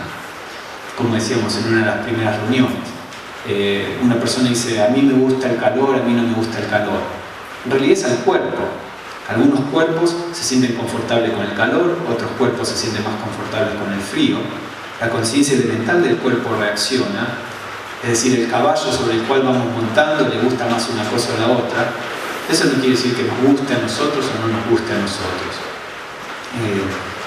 Como decíamos en una de las primeras reuniones. Una persona dice, a mí me gusta el calor, a mí no me gusta el calor. En realidad es al cuerpo. Algunos cuerpos se sienten confortables con el calor, otros cuerpos se sienten más confortables con el frío. La conciencia elemental del cuerpo reacciona, es decir, el caballo sobre el cual vamos montando le gusta más una cosa o la otra. Eso no quiere decir que nos guste a nosotros o no nos guste a nosotros.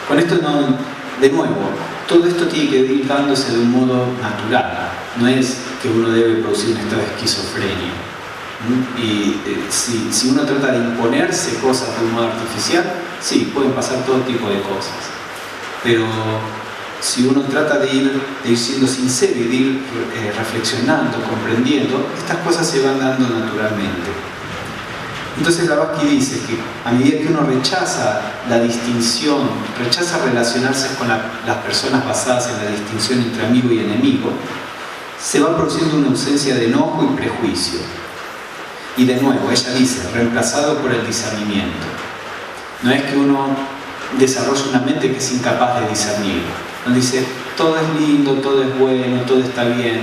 Con esto de nuevo, todo esto tiene que ir dándose de un modo natural. No es que uno debe producir un estado de esquizofrenia. Y si uno trata de imponerse cosas de un modo artificial, sí, pueden pasar todo tipo de cosas. Pero si uno trata de ir siendo sincero y de ir reflexionando, comprendiendo, estas cosas se van dando naturalmente. Entonces Blavatsky dice que a medida que uno rechaza la distinción, rechaza relacionarse con las personas basadas en la distinción entre amigo y enemigo, se va produciendo una ausencia de enojo y prejuicio. Y de nuevo, ella dice, reemplazado por el discernimiento. No es que uno desarrolle una mente que es incapaz de discernir. No dice, todo es lindo, todo es bueno, todo está bien.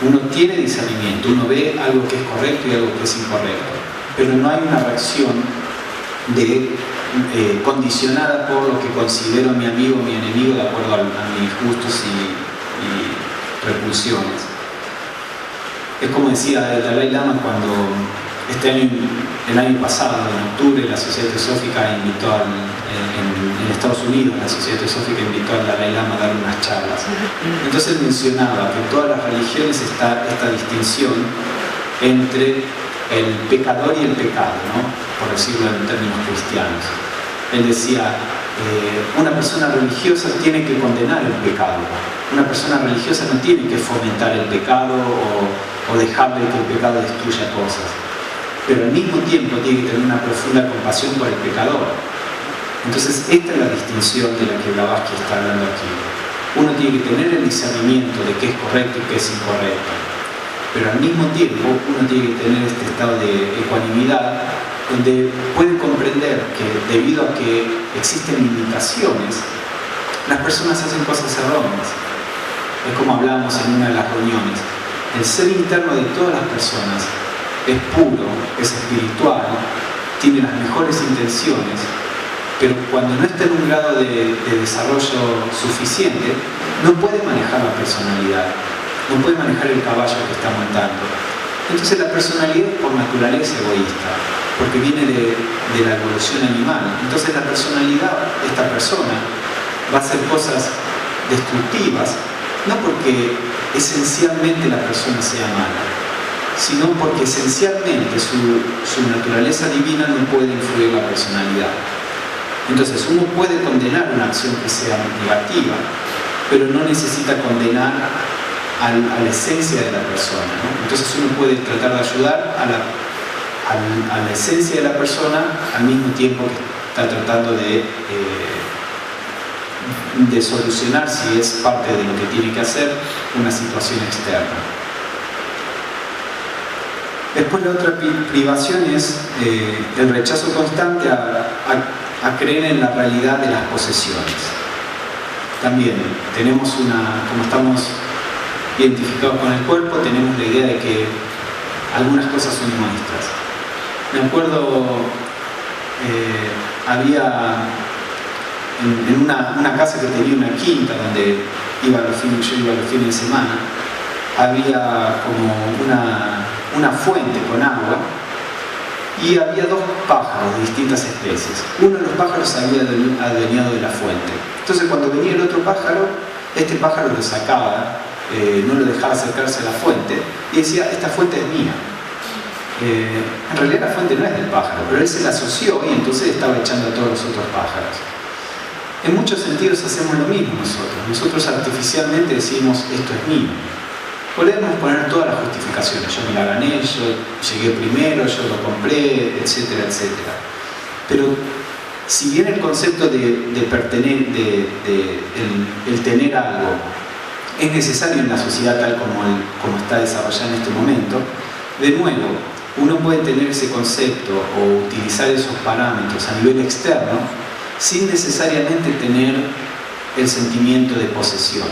Uno tiene discernimiento, uno ve algo que es correcto y algo que es incorrecto. Pero no hay una reacción condicionada por lo que considero mi amigo o mi enemigo de acuerdo a mis gustos y repulsiones. Es como decía el Dalai Lama cuando el año pasado, en octubre, la Sociedad Teosófica invitó en Estados Unidos, la Sociedad Teosófica invitó al Dalai Lama a dar unas charlas. Entonces mencionaba que en todas las religiones está esta distinción entre el pecador y el pecado, ¿no? Por decirlo en términos cristianos. Él decía, una persona religiosa tiene que condenar el pecado. Una persona religiosa no tiene que fomentar el pecado o dejarle que el pecado destruya cosas. Pero al mismo tiempo tiene que tener una profunda compasión por el pecador. Entonces esta es la distinción de la que Blavatsky está hablando aquí. Uno tiene que tener el discernimiento de qué es correcto y qué es incorrecto. pero al mismo tiempo uno tiene que tener este estado de ecuanimidad donde puede comprender que debido a que existen limitaciones, las personas hacen cosas erróneas. Es como hablábamos en una de las reuniones. El ser interno de todas las personas es puro, es espiritual, tiene las mejores intenciones, pero cuando no está en un grado de desarrollo suficiente, no puede manejar la personalidad, no puede manejar el caballo que está montando. Entonces la personalidad es por naturaleza egoísta, porque viene de la evolución animal. Entonces la personalidad de esta persona va a hacer cosas destructivas, no porque esencialmente la persona sea mala, sino porque esencialmente su naturaleza divina no puede influir la personalidad. Entonces uno puede condenar una acción que sea negativa, pero no necesita condenar a la esencia de la persona, ¿no? Entonces uno puede tratar de ayudar a la esencia de la persona al mismo tiempo que está tratando de solucionar, si es parte de lo que tiene que hacer, una situación externa. Después la otra privación es el rechazo constante a creer en la realidad de las posesiones. También tenemos como estamos identificados con el cuerpo, tenemos la idea de que algunas cosas son nuestras. Me acuerdo, había en una casa que tenía una quinta donde yo iba los fines de semana, había como una fuente con agua y había dos pájaros de distintas especies. Uno de los pájaros se había adueñado de la fuente. Entonces cuando venía el otro pájaro, este pájaro lo sacaba, no lo dejaba acercarse a la fuente y decía, esta fuente es mía. En realidad la fuente no es del pájaro, pero él se la asoció y entonces estaba echando a todos los otros pájaros. En muchos sentidos hacemos lo mismo nosotros. Nosotros artificialmente decimos, esto es mío. Podemos poner todas las justificaciones. Yo me la gané, yo llegué primero, yo lo compré, etcétera, etcétera. Pero si bien el concepto de pertenecer, el tener algo, es necesario en la sociedad tal como está desarrollada en este momento, de nuevo, uno puede tener ese concepto o utilizar esos parámetros a nivel externo sin necesariamente tener el sentimiento de posesión.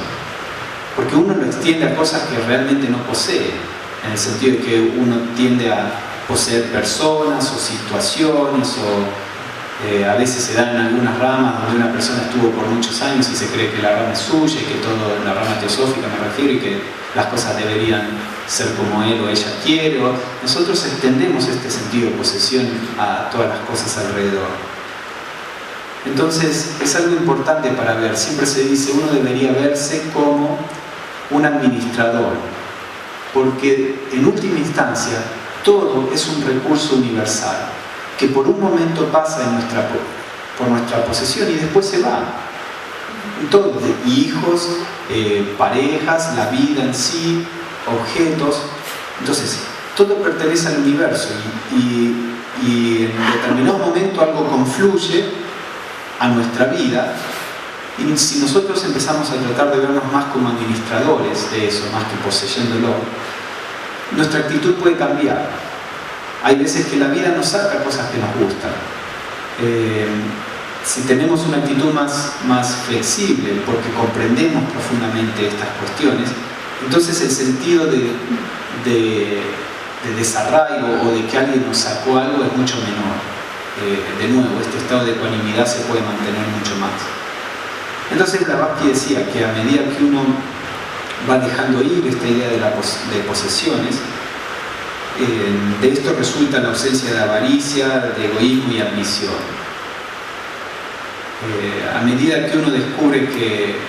Porque uno lo extiende a cosas que realmente no posee, en el sentido de que uno tiende a poseer personas o situaciones o a veces se dan en algunas ramas donde una persona estuvo por muchos años y se cree que la rama es suya y que todo, en la rama teosófica me refiero, y que las cosas deberían ser como él o ella quiere. Nosotros extendemos este sentido de posesión a todas las cosas alrededor. Entonces es algo importante para ver. Siempre se dice, uno debería verse como un administrador, porque en última instancia todo es un recurso universal que por un momento pasa por nuestra posesión y después se va. Todo, hijos, parejas, la vida en sí, objetos. Entonces todo pertenece al universo y en determinado momento algo confluye a nuestra vida, y si nosotros empezamos a tratar de vernos más como administradores de eso, más que poseyéndolo, nuestra actitud puede cambiar. Hay veces que la vida nos saca cosas que nos gustan. Si tenemos una actitud más flexible, porque comprendemos profundamente estas cuestiones, entonces el sentido de desarraigo o de que alguien nos sacó algo es mucho menor. De nuevo, este estado de ecuanimidad se puede mantener mucho más. Entonces Blavatsky decía que a medida que uno va dejando ir esta idea de posesiones, de esto resulta la ausencia de avaricia, de egoísmo y ambición. A medida que uno descubre que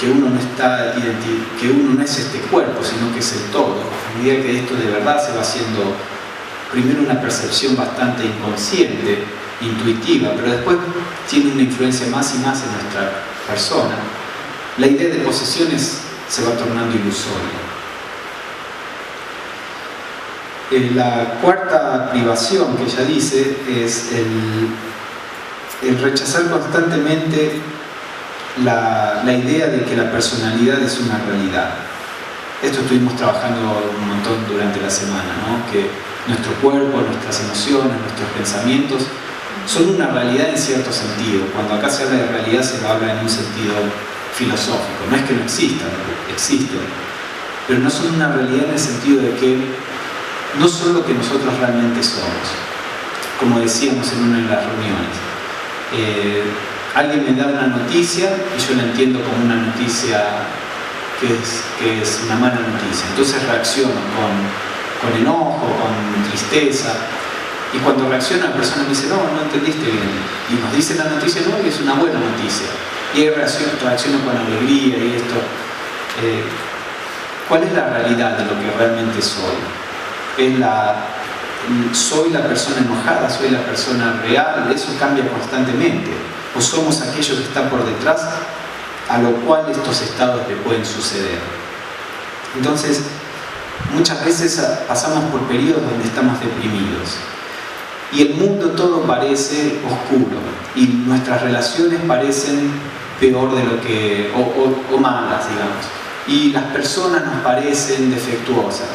uno no es este cuerpo, sino que es el todo, a medida que esto de verdad se va haciendo primero una percepción bastante inconsciente, intuitiva, pero después tiene una influencia más y más en nuestra persona, la idea de posesiones se va tornando ilusoria. La cuarta privación que ella dice es el rechazar constantemente la idea de que la personalidad es una realidad. Esto estuvimos trabajando un montón durante la semana, ¿no? Que nuestro cuerpo, nuestras emociones, nuestros pensamientos son una realidad en cierto sentido. Cuando acá se habla de realidad se habla en un sentido filosófico. No es que no existan, existen, pero no son una realidad en el sentido de que no son lo que nosotros realmente somos. Como decíamos en una de las reuniones, alguien me da una noticia y yo la entiendo como una noticia que es una mala noticia. Entonces reacciono con enojo, con tristeza. Y cuando reacciona la persona me dice, no entendiste bien. Y nos dice la noticia, no, y es una buena noticia. Y ahí reacciono con alegría y esto. ¿Cuál es la realidad de lo que realmente soy? ¿Soy la persona enojada? ¿Soy la persona real? Eso cambia constantemente. ¿O somos aquello que está por detrás a lo cual estos estados le pueden suceder? Entonces, muchas veces pasamos por periodos donde estamos deprimidos y el mundo todo parece oscuro y nuestras relaciones parecen peor de lo que o malas, digamos, y las personas nos parecen defectuosas,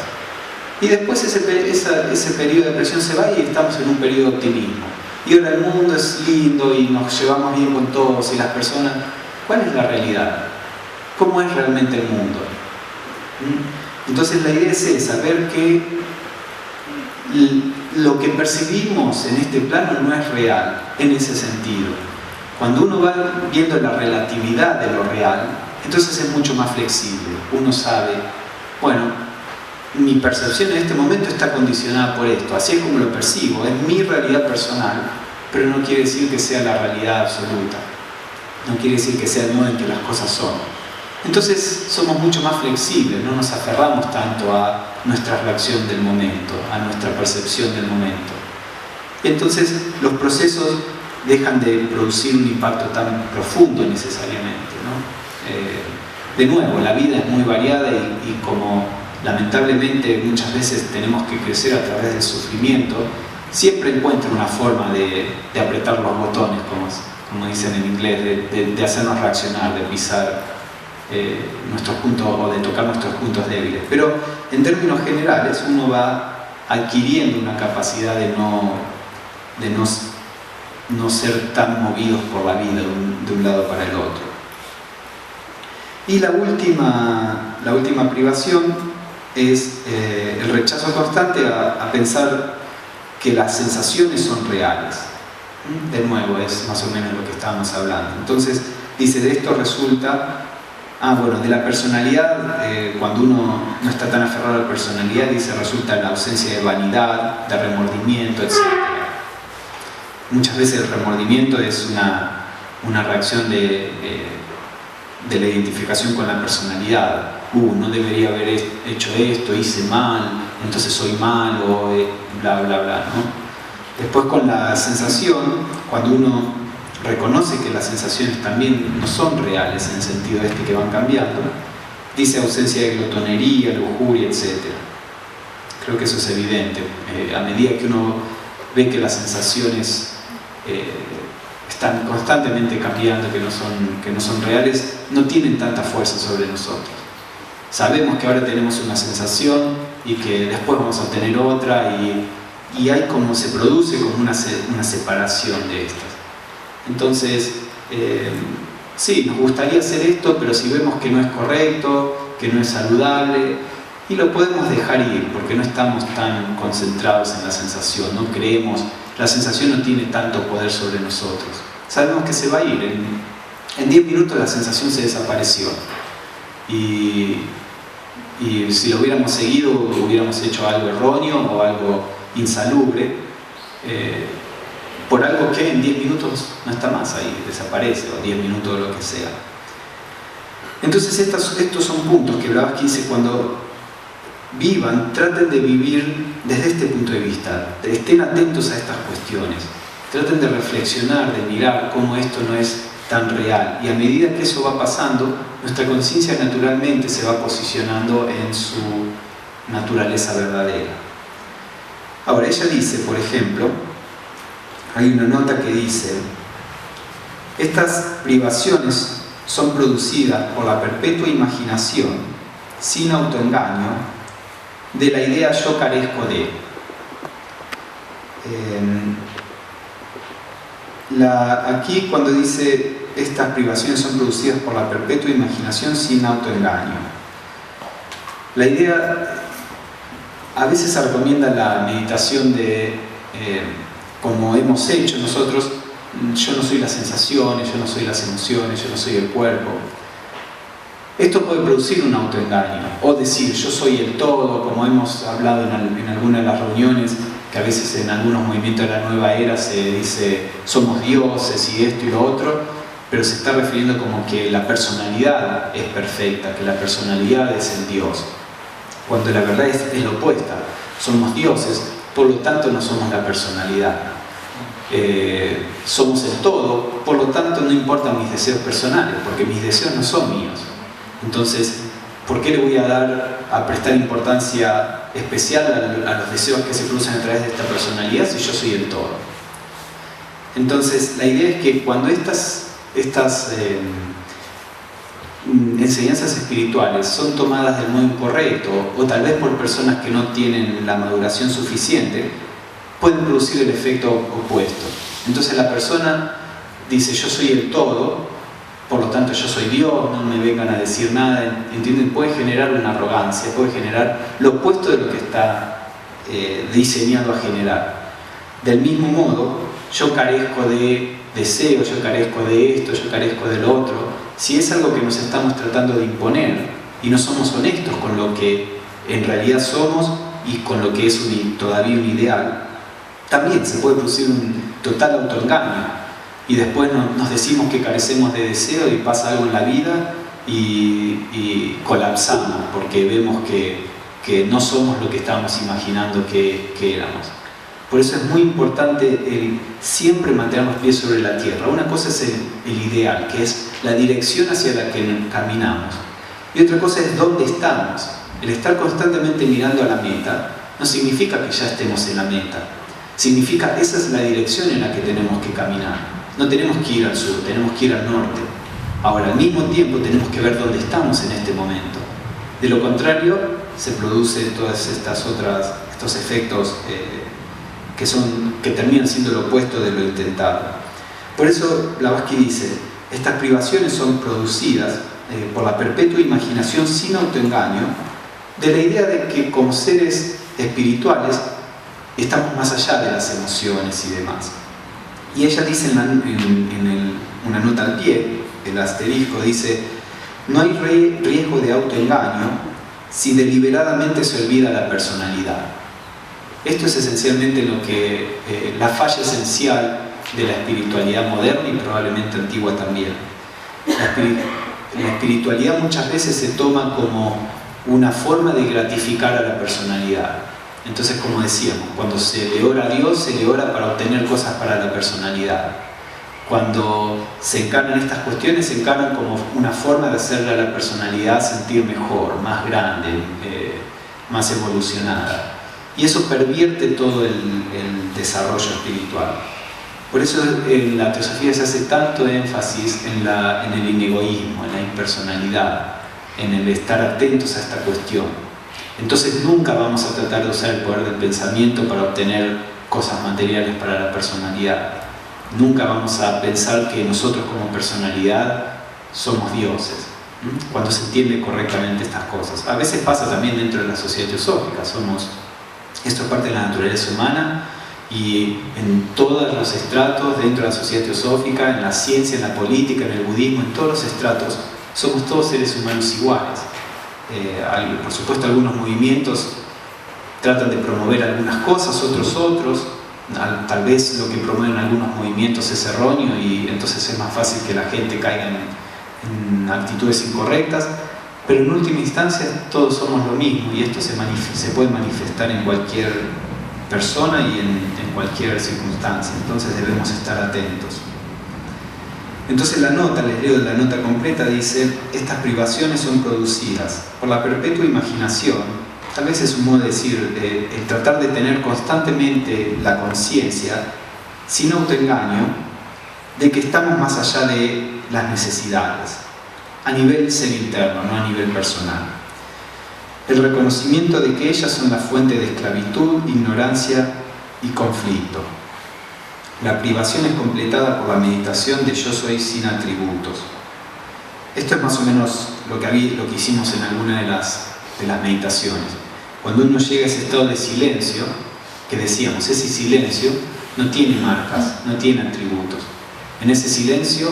y después ese periodo de depresión se va y estamos en un periodo de optimismo, y ahora el mundo es lindo y nos llevamos bien con todos y las personas. ¿Cuál es la realidad? ¿Cómo es realmente el mundo? Entonces la idea es esa, ver que lo que percibimos en este plano no es real, en ese sentido. Cuando uno va viendo la relatividad de lo real, entonces es mucho más flexible. Uno sabe, bueno, mi percepción en este momento está condicionada por esto, así es como lo percibo, es mi realidad personal, pero no quiere decir que sea la realidad absoluta. No quiere decir que sea el modo en que las cosas son. Entonces somos mucho más flexibles, no nos aferramos tanto a nuestra reacción del momento, a nuestra percepción del momento. Entonces los procesos dejan de producir un impacto tan profundo necesariamente, ¿no? De nuevo, la vida es muy variada y como lamentablemente muchas veces tenemos que crecer a través del sufrimiento, siempre encuentro una forma de apretar los botones, como dicen en inglés, de hacernos reaccionar, de pisar nuestros puntos o de tocar nuestros puntos débiles. Pero en términos generales uno va adquiriendo una capacidad de no ser tan movidos por la vida de un lado para el otro. Y la última privación es el rechazo constante a pensar que las sensaciones son reales. De nuevo, es más o menos lo que estábamos hablando. Entonces, dice, de esto resulta, de la personalidad, cuando uno no está tan aferrado a la personalidad, dice, resulta la ausencia de vanidad, de remordimiento, etc. Muchas veces el remordimiento es una reacción de la identificación con la personalidad. No debería haber hecho esto, hice mal, entonces soy malo, bla, bla, bla, ¿no? Después con la sensación, cuando uno reconoce que las sensaciones también no son reales en el sentido que van cambiando, dice ausencia de glotonería, lujuria, etc. Creo que eso es evidente. A medida que uno ve que las sensaciones están constantemente cambiando, que no son reales, no tienen tanta fuerza sobre nosotros. Sabemos que ahora tenemos una sensación y que después vamos a tener otra y hay como se produce como una separación de estas. Entonces, sí, nos gustaría hacer esto, pero si vemos que no es correcto, que no es saludable, y lo podemos dejar ir, porque no estamos tan concentrados en la sensación, no creemos, la sensación no tiene tanto poder sobre nosotros. Sabemos que se va a ir, en 10 minutos la sensación se desapareció. Y si lo hubiéramos seguido, hubiéramos hecho algo erróneo o algo insalubre, por algo que en 10 minutos no está más ahí, desaparece, o 10 minutos o lo que sea. Entonces estos son puntos que Blavatsky dice: cuando vivan, traten de vivir desde este punto de vista, estén atentos a estas cuestiones, traten de reflexionar, de mirar cómo esto no es tan real, y a medida que eso va pasando, nuestra conciencia naturalmente se va posicionando en su naturaleza verdadera. Ahora, ella dice, por ejemplo, hay una nota que dice: estas privaciones son producidas por la perpetua imaginación sin autoengaño, de la idea yo carezco de. Aquí cuando dice estas privaciones son producidas por la perpetua imaginación sin autoengaño, la idea, a veces se recomienda la meditación de, como hemos hecho nosotros, yo no soy las sensaciones, yo no soy las emociones, yo no soy el cuerpo. Esto puede producir un autoengaño, o decir yo soy el todo, como hemos hablado en algunas de las reuniones, que a veces en algunos movimientos de la nueva era se dice somos dioses y esto y lo otro, pero se está refiriendo como que la personalidad es perfecta, que la personalidad es el Dios, cuando la verdad es lo opuesta. Somos dioses, por lo tanto no somos la personalidad. Somos el todo, por lo tanto no importan mis deseos personales, porque mis deseos no son míos. Entonces, ¿por qué le voy a prestar importancia especial a los deseos que se producen a través de esta personalidad si yo soy el todo? Entonces, la idea es que cuando estas enseñanzas espirituales son tomadas del modo incorrecto, o tal vez por personas que no tienen la maduración suficiente, pueden producir el efecto opuesto. Entonces la persona dice yo soy el todo, por lo tanto yo soy Dios, no me vengan a decir nada, ¿entienden? Puede generar una arrogancia, puede generar lo opuesto de lo que está diseñado a generar. Del mismo modo, yo carezco de deseo, yo carezco de esto, yo carezco del otro. Si es algo que nos estamos tratando de imponer y no somos honestos con lo que en realidad somos y con lo que es todavía un ideal, también se puede producir un total autoengaño. Y después nos decimos que carecemos de deseo y pasa algo en la vida y colapsamos porque vemos que no somos lo que estábamos imaginando que éramos. Por eso es muy importante siempre mantener los pies sobre la tierra. Una cosa es el ideal, que es la dirección hacia la que caminamos. Y otra cosa es dónde estamos. El estar constantemente mirando a la meta no significa que ya estemos en la meta. Significa esa es la dirección en la que tenemos que caminar. No tenemos que ir al sur, tenemos que ir al norte. Ahora, al mismo tiempo, tenemos que ver dónde estamos en este momento. De lo contrario, se producen todos estos efectos que terminan siendo lo opuesto de lo intentado. Por eso, Blavatsky dice, estas privaciones son producidas por la perpetua imaginación sin autoengaño, de la idea de que como seres espirituales estamos más allá de las emociones y demás. Y ella dice una nota al pie, el asterisco dice, no hay riesgo de autoengaño si deliberadamente se olvida la personalidad. Esto es esencialmente la falla esencial de la espiritualidad moderna y probablemente antigua también. La espiritualidad muchas veces se toma como una forma de gratificar a la personalidad. Entonces, como decíamos, cuando se le ora a Dios, se le ora para obtener cosas para la personalidad. Cuando se encarnan estas cuestiones, se encarnan como una forma de hacerle a la personalidad sentir mejor, más grande, más evolucionada. Y eso pervierte todo el desarrollo espiritual. Por eso en la teosofía se hace tanto énfasis en el inegoísmo, en la impersonalidad, en el estar atentos a esta cuestión. Entonces nunca vamos a tratar de usar el poder del pensamiento para obtener cosas materiales para la personalidad. Nunca vamos a pensar que nosotros como personalidad somos dioses, cuando se entiende correctamente estas cosas. A veces pasa también dentro de la sociedad teosófica. Esto es parte de la naturaleza humana y en todos los estratos dentro de la sociedad teosófica, en la ciencia, en la política, en el budismo, en todos los estratos, somos todos seres humanos iguales. Por supuesto, algunos movimientos tratan de promover algunas cosas, otros. Tal vez lo que promueven algunos movimientos es erróneo y entonces es más fácil que la gente caiga en actitudes incorrectas, pero en última instancia todos somos lo mismo y esto se puede manifestar en cualquier persona y en cualquier circunstancia. Entonces debemos estar atentos. Entonces les leo la nota completa, dice, estas privaciones son producidas por la perpetua imaginación, tal vez es un modo de decir, el tratar de tener constantemente la conciencia, sin autoengaño, de que estamos más allá de las necesidades, a nivel ser interno, no a nivel personal. el reconocimiento de que ellas son la fuente de esclavitud, ignorancia y conflicto. La privación es completada por la meditación de yo soy sin atributos. Esto es más o menos lo que hicimos en alguna de las meditaciones. Cuando uno llega a ese estado de silencio, que decíamos, ese silencio no tiene marcas, no tiene atributos. En ese silencio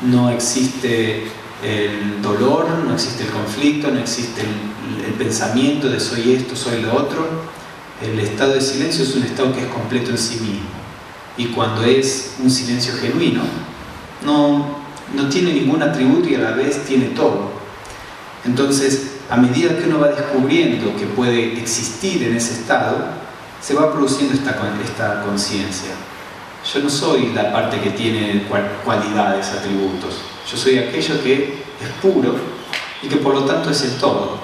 no existe el dolor, no existe el conflicto, no existe el pensamiento de soy esto, soy lo otro. El estado de silencio es un estado que es completo en sí mismo. Y cuando es un silencio genuino, no tiene ningún atributo y a la vez tiene todo. Entonces, a medida que uno va descubriendo que puede existir en ese estado, se va produciendo esta conciencia. Yo no soy la parte que tiene cualidades, atributos. Yo soy aquello que es puro y que por lo tanto es el todo.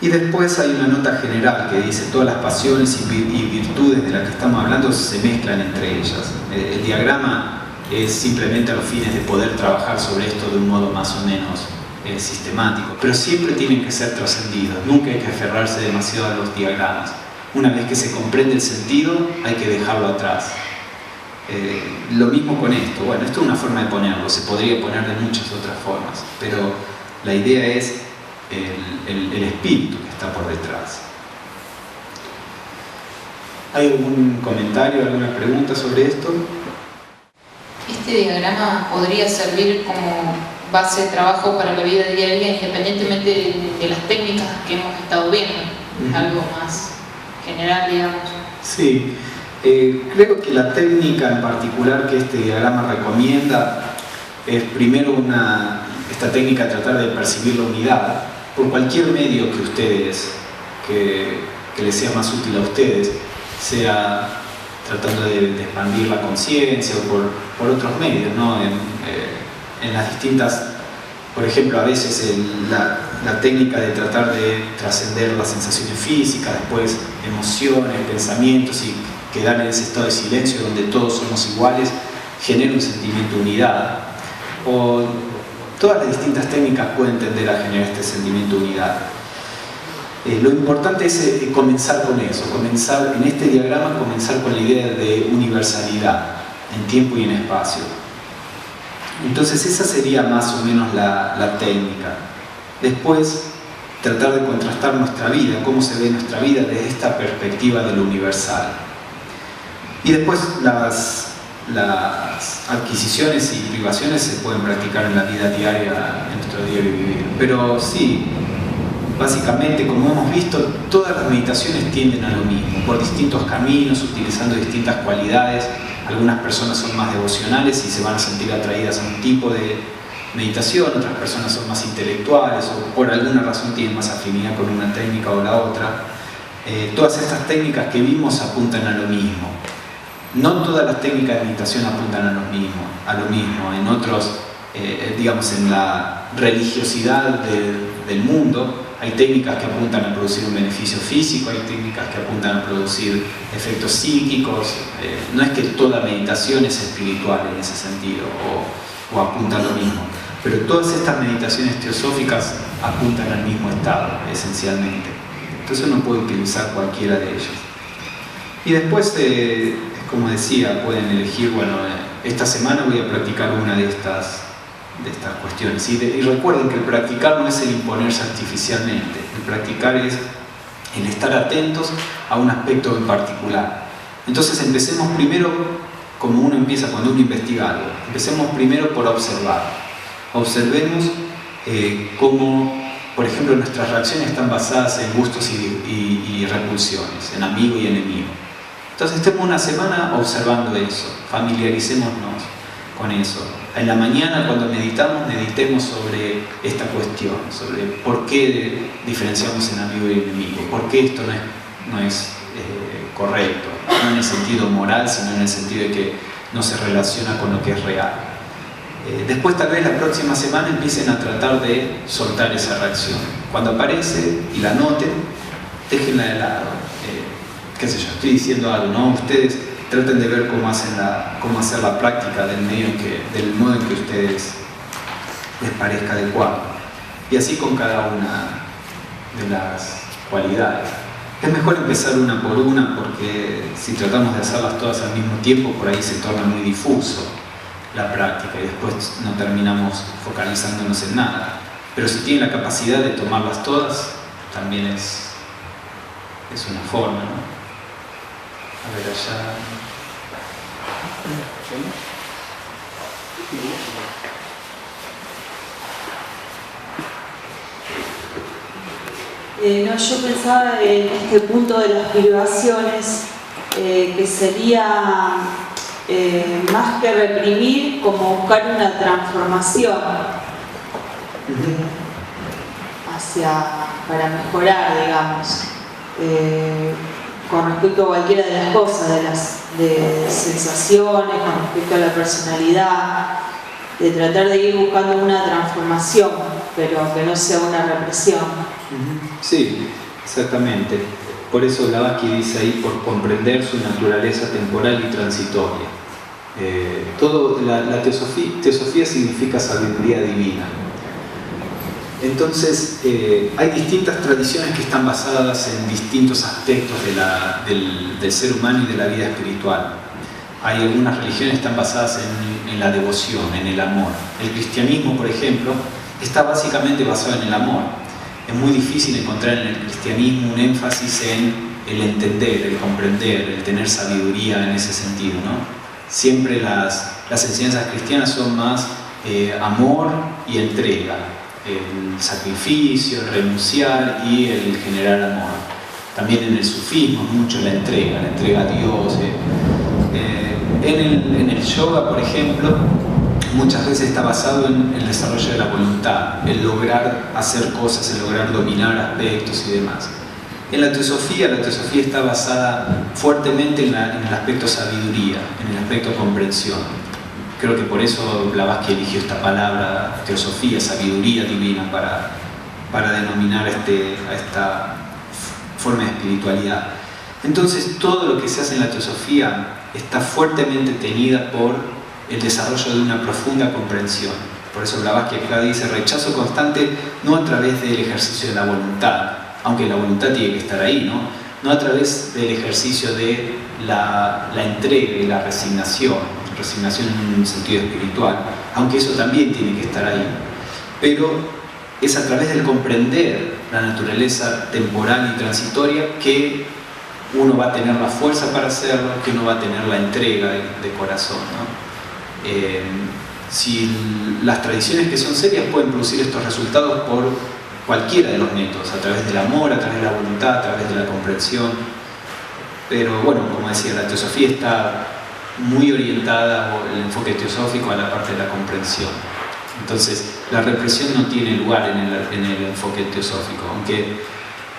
Y después hay una nota general que dice todas las pasiones y virtudes de las que estamos hablando se mezclan entre ellas. El diagrama es simplemente a los fines de poder trabajar sobre esto de un modo más o menos sistemático, pero siempre tienen que ser trascendidos, nunca hay que aferrarse demasiado a los diagramas. Una vez que se comprende el sentido, hay que dejarlo atrás. Lo mismo con esto. Bueno, esto es una forma de ponerlo, se podría poner de muchas otras formas, pero la idea es el espíritu que está por detrás. ¿Hay algún comentario, alguna pregunta sobre esto? Este diagrama podría servir como base de trabajo para la vida diaria, independientemente de las técnicas que hemos estado viendo. Algo más general, digamos. Sí, creo que la técnica en particular que este diagrama recomienda es primero esta técnica de tratar de percibir la unidad por cualquier medio que ustedes, que les sea más útil a ustedes, sea tratando de expandir la conciencia o por otros medios, ¿no? En las distintas, por ejemplo, a veces la técnica de tratar de trascender las sensaciones físicas, después emociones, pensamientos y quedar en ese estado de silencio donde todos somos iguales, genera un sentimiento de unidad. O todas las distintas técnicas pueden tender a generar este sentimiento de unidad. Lo importante es comenzar con eso, comenzar en este diagrama, comenzar con la idea de universalidad en tiempo y en espacio. Entonces esa sería más o menos la técnica. Después, tratar de contrastar nuestra vida, cómo se ve nuestra vida desde esta perspectiva de lo universal. Y después las adquisiciones y privaciones se pueden practicar en la vida diaria, en nuestro diario vivir. Pero sí, básicamente, como hemos visto, todas las meditaciones tienden a lo mismo, por distintos caminos, utilizando distintas cualidades. Algunas personas son más devocionales y se van a sentir atraídas a un tipo de meditación, otras personas son más intelectuales o por alguna razón tienen más afinidad con una técnica o la otra. Todas estas técnicas que vimos apuntan a lo mismo. No todas las técnicas de meditación apuntan a lo mismo. En otros, digamos, en la religiosidad del mundo, hay técnicas que apuntan a producir un beneficio físico, hay técnicas que apuntan a producir efectos psíquicos. No es que toda meditación es espiritual en ese sentido o apunta a lo mismo, pero todas estas meditaciones teosóficas apuntan al mismo estado, esencialmente. Entonces uno puede utilizar cualquiera de ellos. Y después, como decía, pueden elegir, bueno, esta semana voy a practicar una de estas cuestiones. Y recuerden que el practicar no es el imponerse artificialmente. El practicar es el estar atentos a un aspecto en particular. Entonces empecemos primero, como uno empieza cuando uno investiga algo, empecemos primero por observar. Observemos cómo, por ejemplo, nuestras reacciones están basadas en gustos y repulsiones, en amigo y enemigo. Entonces estemos una semana observando eso, familiaricémonos con eso. En la mañana, cuando meditemos sobre esta cuestión, sobre por qué diferenciamos en amigo y enemigo, por qué esto no es correcto, no en el sentido moral, sino en el sentido de que no se relaciona con lo que es real. Después, tal vez la próxima semana empiecen a tratar de soltar esa reacción. Cuando aparece y la noten, déjenla de lado. Qué sé yo, estoy diciendo algo, ¿no? Ustedes traten de ver cómo hacer la práctica del modo en que a ustedes les parezca adecuado. Y así con cada una de las cualidades. Es mejor empezar una por una, porque si tratamos de hacerlas todas al mismo tiempo, por ahí se torna muy difuso la práctica y después no terminamos focalizándonos en nada. Pero si tienen la capacidad de tomarlas todas, también es una forma, ¿no? A ver, allá. No, yo pensaba en este punto de las privaciones, que sería más que reprimir, como buscar una transformación para mejorar, digamos, con respecto a cualquiera de las cosas, de sensaciones, con respecto a la personalidad, de tratar de ir buscando una transformación, pero que no sea una represión. Sí, exactamente. Por eso Blavatsky dice ahí, por comprender su naturaleza temporal y transitoria. La teosofía significa sabiduría divina. Entonces, hay distintas tradiciones que están basadas en distintos aspectos del ser humano y de la vida espiritual. Hay algunas religiones que están basadas en la devoción, en el amor. El cristianismo, por ejemplo, está básicamente basado en el amor. Es muy difícil encontrar en el cristianismo un énfasis en el entender, el comprender, el tener sabiduría en ese sentido, ¿no? Siempre las enseñanzas cristianas son más amor y entrega, el sacrificio, el renunciar y el generar amor. También en el sufismo mucho la entrega a Dios. En el yoga, por ejemplo, muchas veces está basado en el desarrollo de la voluntad, el lograr hacer cosas, el lograr dominar aspectos y demás. En la teosofía está basada fuertemente en el aspecto sabiduría, en el aspecto comprensión. Creo que por eso Blavatsky eligió esta palabra, teosofía, sabiduría divina, para denominar a esta forma de espiritualidad. Entonces, todo lo que se hace en la teosofía está fuertemente tenida por el desarrollo de una profunda comprensión. Por eso Blavatsky acá dice rechazo constante, no a través del ejercicio de la voluntad, aunque la voluntad tiene que estar ahí, no a través del ejercicio de la entrega y la resignación en un sentido espiritual, aunque eso también tiene que estar ahí, pero es a través del comprender la naturaleza temporal y transitoria que uno va a tener la fuerza para hacerlo, que uno va a tener la entrega de corazón, ¿no? Si las tradiciones que son serias pueden producir estos resultados por cualquiera de los métodos, a través del amor, a través de la voluntad, a través de la comprensión, pero bueno, como decía, la teosofía está muy orientada, o el enfoque teosófico, a la parte de la comprensión. Entonces, la represión no tiene lugar en el enfoque teosófico, aunque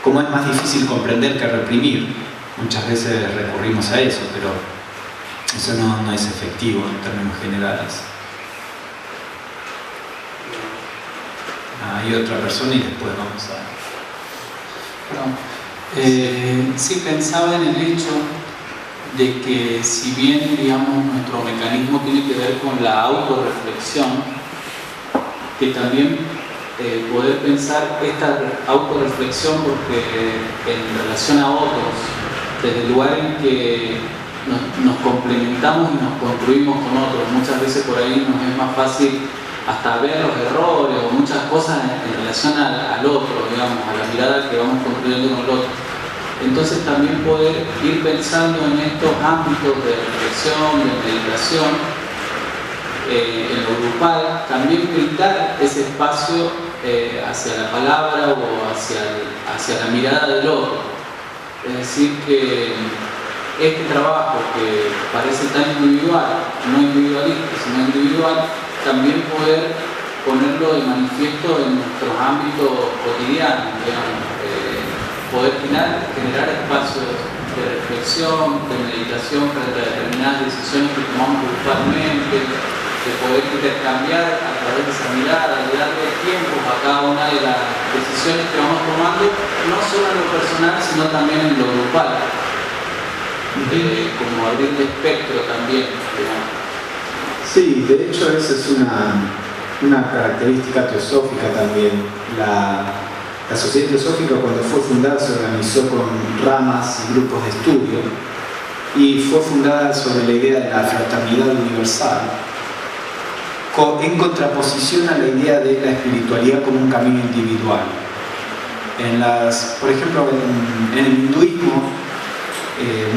como es más difícil comprender que reprimir, muchas veces recurrimos a eso, pero eso no es efectivo en términos generales. Hay otra persona y después vamos a... Sí, pensaba en el hecho de que si bien, digamos, nuestro mecanismo tiene que ver con la autorreflexión, que también poder pensar esta autorreflexión, porque en relación a otros, desde el lugar en que nos complementamos y nos construimos con otros, muchas veces por ahí nos es más fácil hasta ver los errores o muchas cosas en relación al otro, digamos, a la mirada que vamos construyendo con el otro. Entonces también poder ir pensando en estos ámbitos de reflexión, de meditación, en lo grupal, también brindar ese espacio hacia la palabra o hacia la mirada del otro. Es decir, que este trabajo que parece tan individual, no individualista, sino individual, también poder ponerlo de manifiesto en nuestros ámbitos cotidianos, digamos, poder generar espacios de reflexión, de meditación frente a determinadas decisiones que tomamos grupalmente, de poder intercambiar a través de esa mirada, de darle tiempo a cada una de las decisiones que vamos tomando, no solo en lo personal, sino también en lo grupal, como abrir el espectro también, digamos. Sí, de hecho esa es una característica teosófica también. La Sociedad Teosófica, cuando fue fundada, se organizó con ramas y grupos de estudio y fue fundada sobre la idea de la fraternidad universal, en contraposición a la idea de la espiritualidad como un camino individual. Por ejemplo, en el hinduismo,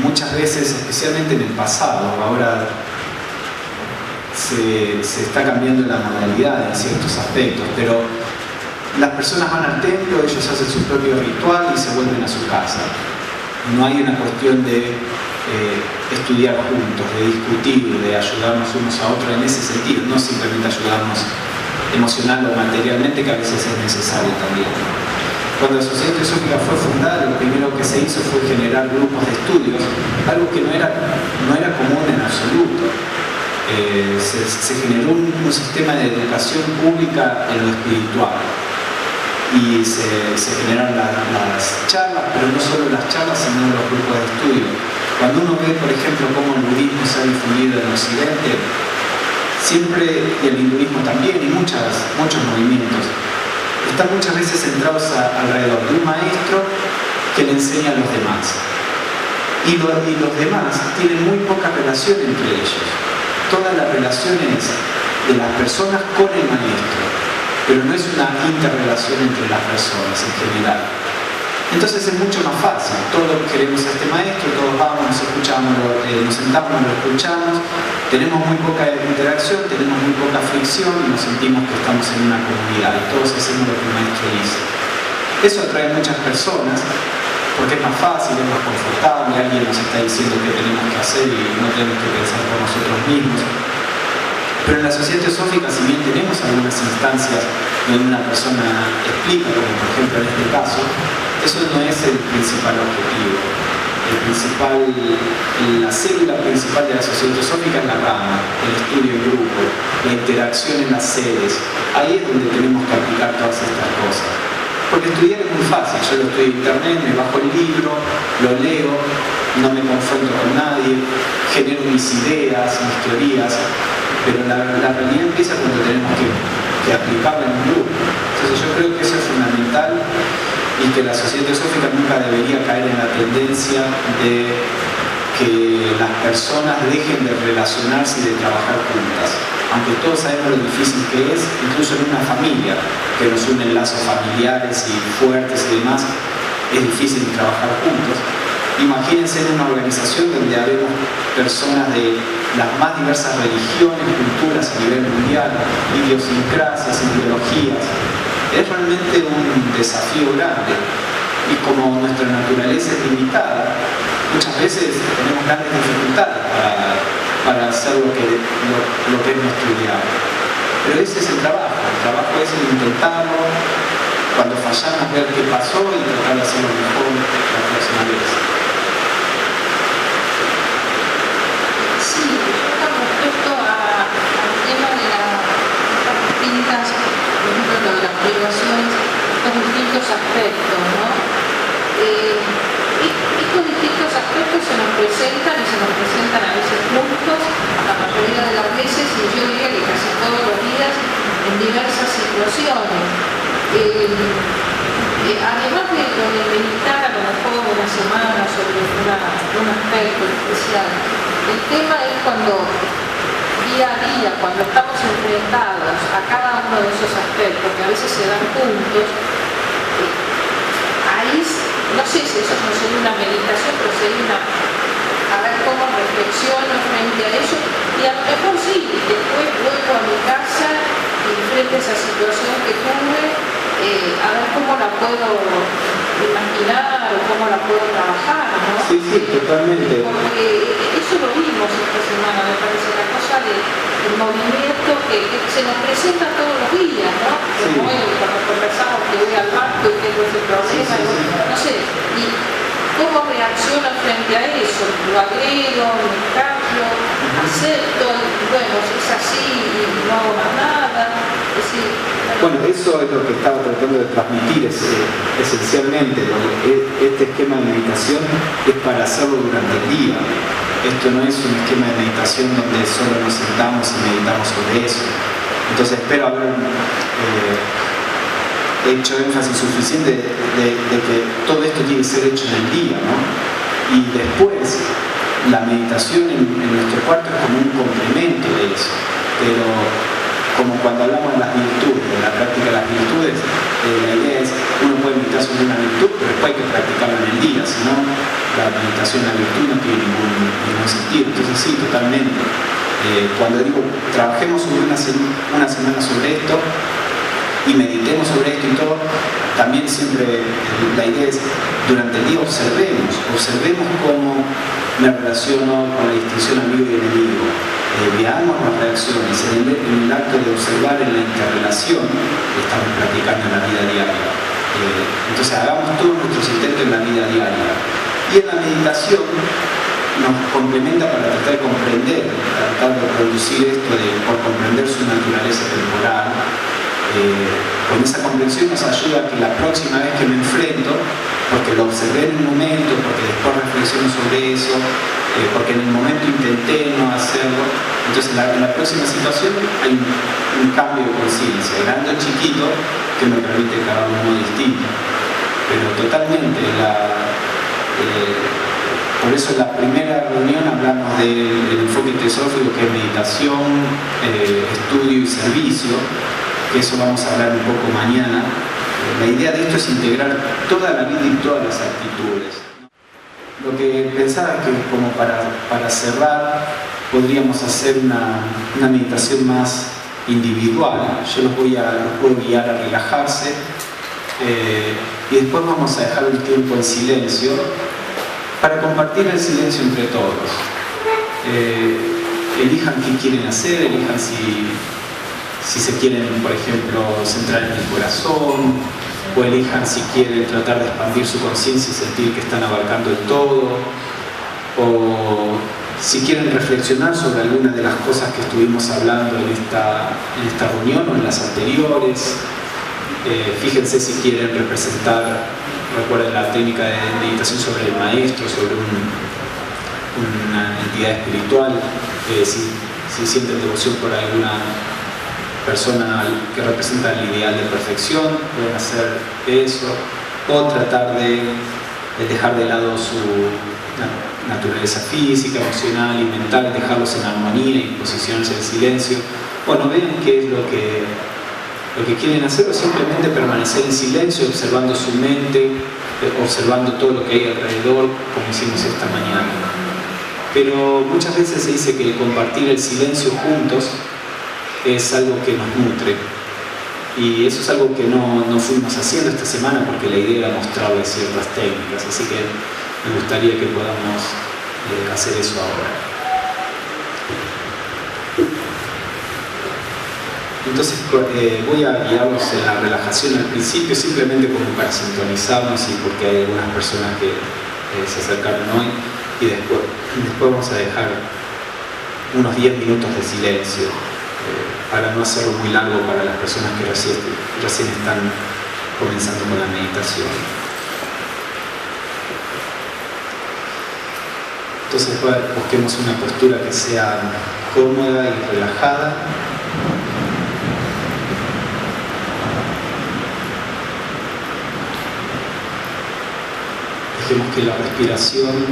muchas veces, especialmente en el pasado, ahora se está cambiando la modalidad en ciertos aspectos, pero las personas van al templo, ellos hacen su propio ritual y se vuelven a su casa. No hay una cuestión de estudiar juntos, de discutir, de ayudarnos unos a otros en ese sentido, no simplemente ayudarnos emocional o materialmente, que a veces es necesario también. Cuando la Sociedad Teosófica fue fundada, lo primero que se hizo fue generar grupos de estudios, algo que no era común en absoluto. Se generó un sistema de educación pública en lo espiritual y se generaron las charlas, pero no solo las charlas, sino los grupos de estudio. Cuando uno ve, por ejemplo, cómo el budismo se ha difundido en Occidente, siempre, y el hinduismo también, y muchos movimientos, están muchas veces centrados alrededor de un maestro que le enseña a los demás. Y los demás tienen muy poca relación entre ellos. Toda la relación es de las personas con el maestro, pero no es una interrelación entre las personas en general. Entonces es mucho más fácil, todos queremos a este maestro, todos vamos, nos escuchamos, nos sentamos, lo escuchamos, tenemos muy poca interacción, tenemos muy poca fricción y nos sentimos que estamos en una comunidad y todos hacemos lo que el maestro dice. Eso atrae a muchas personas porque es más fácil, es más confortable, alguien nos está diciendo qué tenemos que hacer y no tenemos que pensar por nosotros mismos. Pero en la Sociedad Teosófica, si bien tenemos algunas instancias donde una persona explica, como por ejemplo en este caso, eso no es el principal objetivo. La célula principal de la Sociedad Teosófica es la rama, el estudio en grupo, la interacción en las sedes. Ahí es donde tenemos que aplicar todas estas cosas. Porque estudiar es muy fácil, yo lo estudio en internet, me bajo el libro, lo leo, no me confronto con nadie, genero mis ideas, mis teorías, pero la realidad empieza cuando tenemos que aplicarla en un grupo. Entonces yo creo que eso es fundamental y que la Sociedad Teosófica nunca debería caer en la tendencia de que las personas dejen de relacionarse y de trabajar juntas. Aunque todos sabemos lo difícil que es, incluso en una familia, que nos unen lazos familiares y fuertes y demás, es difícil trabajar juntos. Imagínense en una organización donde habemos personas de las más diversas religiones, culturas a nivel mundial, idiosincrasias, ideologías. Es realmente un desafío grande y como nuestra naturaleza es limitada, muchas veces tenemos grandes dificultades para hacer lo que es nuestro ideal. Pero ese es el trabajo es el intentarlo, cuando fallamos ver qué pasó y tratar de hacerlo mejor la próxima vez. Sí, con respecto al tema de las distintas, por ejemplo, lo de las privaciones, estos distintos aspectos, ¿no? Estos distintos aspectos se nos presentan a veces juntos, la mayoría de las veces, y yo diría que casi todos los días, en diversas situaciones. Además de lo de meditar a lo mejor una semana sobre un aspecto especial, el tema es cuando día a día, cuando estamos enfrentados a cada uno de esos aspectos que a veces se dan juntos, ahí no sé si eso no sería una meditación, pero sería a ver cómo reflexiono frente a eso y a lo mejor sí, después vuelvo a mi casa y frente a esa situación que tuve, a ver cómo la puedo imaginar o cómo la puedo trabajar, ¿no? Sí, totalmente. Porque eso lo vimos esta semana, me parece, la cosa del movimiento que se nos presenta todos los días, ¿no? Como hoy, cuando conversamos que voy al banco y tengo ese problema, no sé, y cómo reacciono frente a eso, lo agrego, me cambio, acepto, bueno, si es así, no hago más nada, es decir, bueno, eso es lo que estaba tratando de transmitir esencialmente. Este esquema de meditación es para hacerlo durante el día. Esto no es un esquema de meditación donde solo nos sentamos y meditamos sobre eso. Entonces espero haber hecho énfasis suficiente de que todo esto tiene que ser hecho en el día, ¿no? Y después la meditación en nuestro cuarto es como un complemento de eso, pero como cuando hablamos de las virtudes, de la práctica de las virtudes, la idea es, uno puede meditar sobre una virtud, pero después hay que practicarla en el día, si no, la meditación en la virtud no tiene ningún sentido. Entonces sí, totalmente. Cuando digo, trabajemos sobre una semana sobre esto, y meditemos sobre esto y todo, también siempre la idea es, durante el día observemos cómo me relaciono con la distinción amigo y enemigo, veamos las reacciones, en el acto de observar en la interrelación que estamos practicando en la vida diaria. Entonces hagamos todos nuestros intentos en la vida diaria. Y en la meditación nos complementa para tratar de comprender, tratar de producir esto por comprender su naturaleza temporal. Con esa comprensión nos ayuda a que la próxima vez que me enfrento, porque lo observé en un momento, porque después reflexiono sobre eso, porque en el momento intenté no hacerlo, entonces en la próxima situación hay un cambio de conciencia, grande o chiquito, que me permite cada uno distinto. Pero totalmente, por eso en la primera reunión hablamos del enfoque teosófico, que es meditación, estudio y servicio, que eso vamos a hablar un poco mañana. La idea de esto es integrar toda la vida y todas las actitudes. Lo que pensaba es que como para cerrar podríamos hacer una meditación más individual. Yo los puedo guiar a relajarse y después vamos a dejar un tiempo en silencio para compartir el silencio entre todos. Elijan qué quieren hacer, elijan si se quieren, por ejemplo, centrar en el corazón, o elijan si quieren tratar de expandir su conciencia y sentir que están abarcando el todo, o si quieren reflexionar sobre alguna de las cosas que estuvimos hablando en esta reunión o en las anteriores. Fíjense si quieren recuerden la técnica de meditación sobre el maestro, sobre una entidad espiritual, si sienten devoción por alguna persona que representa el ideal de perfección, pueden hacer eso, o tratar de dejar de lado su naturaleza física, emocional y mental, dejarlos en armonía y posicionarse en silencio. Bueno, vean qué es lo que quieren hacer, o simplemente permanecer en silencio, observando su mente, observando todo lo que hay alrededor, como hicimos esta mañana. Pero muchas veces se dice que compartir el silencio juntos es algo que nos nutre, y eso es algo que no fuimos haciendo esta semana porque la idea era mostrarles ciertas técnicas, así que me gustaría que podamos hacer eso ahora. Entonces voy a guiarlos en la relajación al principio, simplemente como para sintonizarnos y porque hay algunas personas que se acercaron hoy, y después vamos a dejar unos 10 minutos de silencio, para no hacerlo muy largo para las personas que recién están comenzando con la meditación. Entonces busquemos una postura que sea cómoda y relajada. Dejemos que la respiración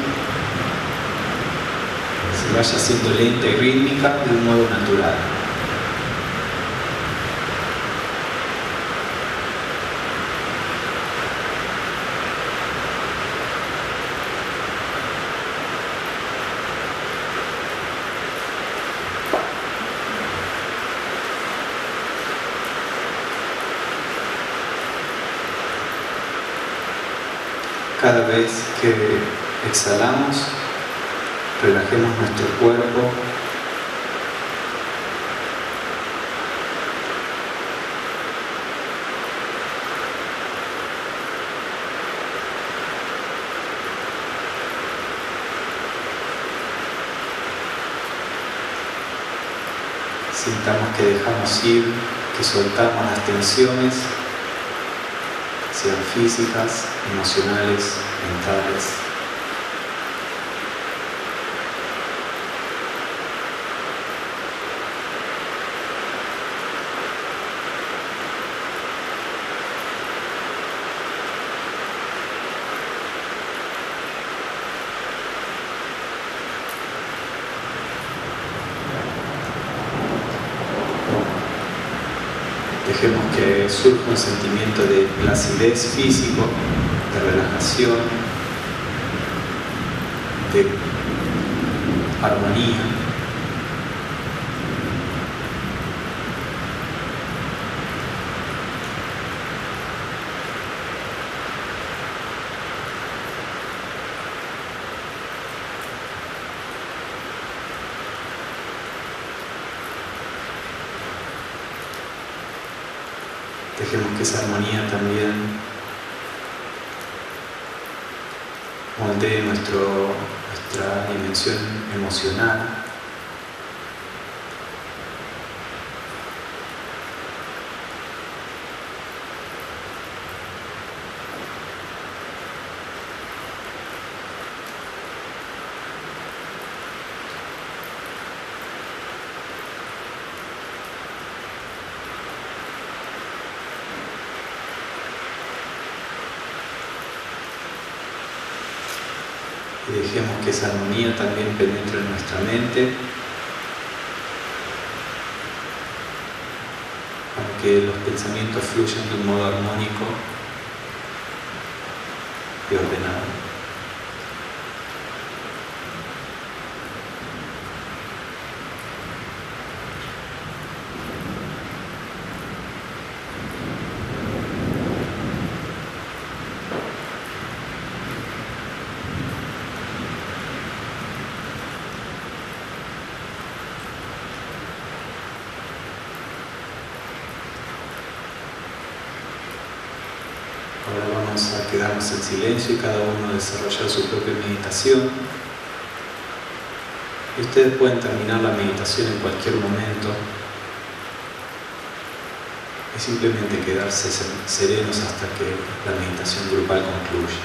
se vaya haciendo lenta y rítmica de un modo natural. Cada vez que exhalamos, relajemos nuestro cuerpo. Sintamos que dejamos ir, que soltamos las tensiones, sean físicas, emocionales, mentales. Dejemos que surja un sentimiento de placidez físico, de relajación, de armonía. Dejemos que esa armonía también moldee nuestra dimensión emocional. Y dejemos que esa armonía también penetre en nuestra mente, para que los pensamientos fluyan de un modo armónico y ordenado. Ahora vamos a quedarnos en silencio y cada uno desarrollar su propia meditación. Y ustedes pueden terminar la meditación en cualquier momento y simplemente quedarse serenos hasta que la meditación grupal concluya.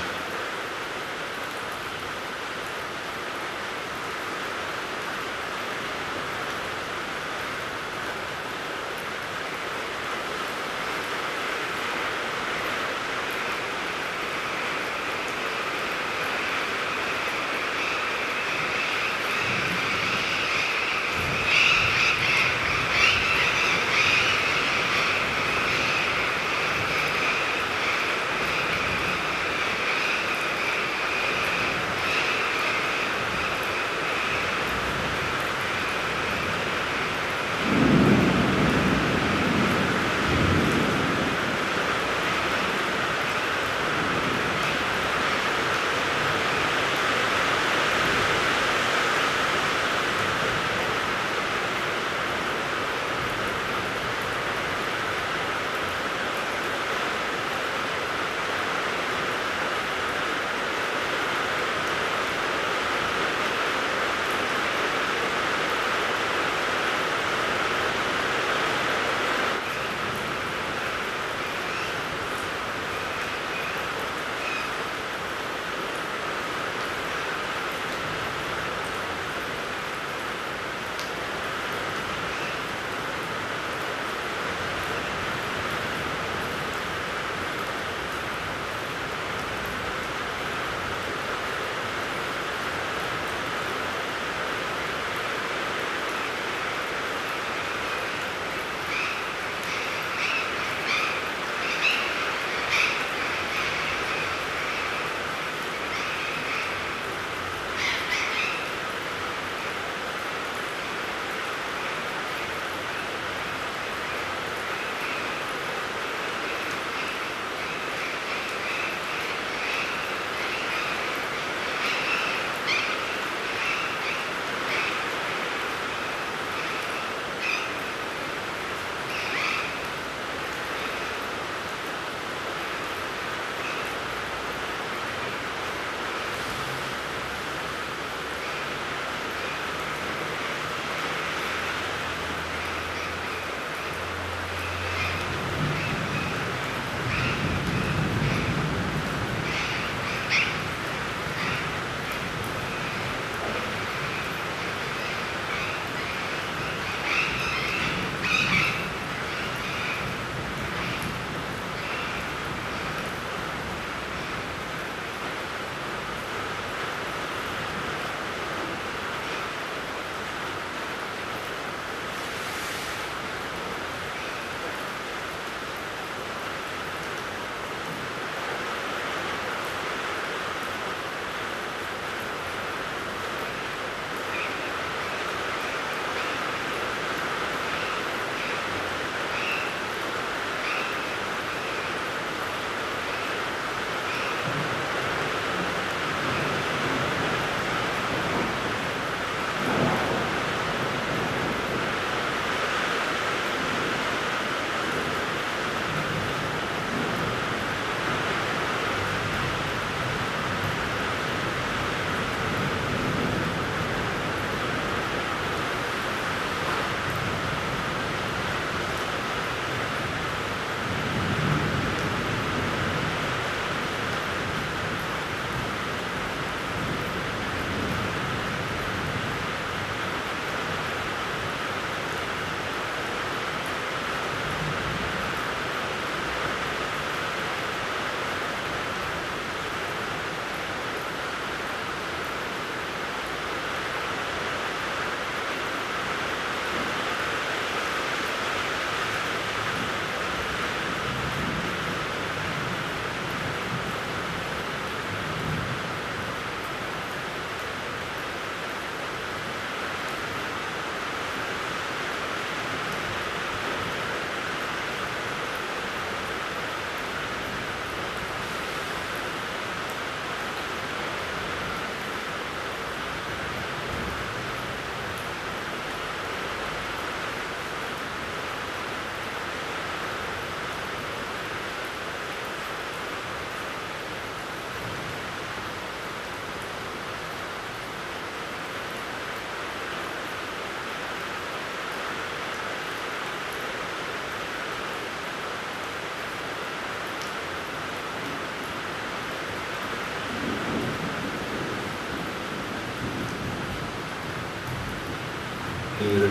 ir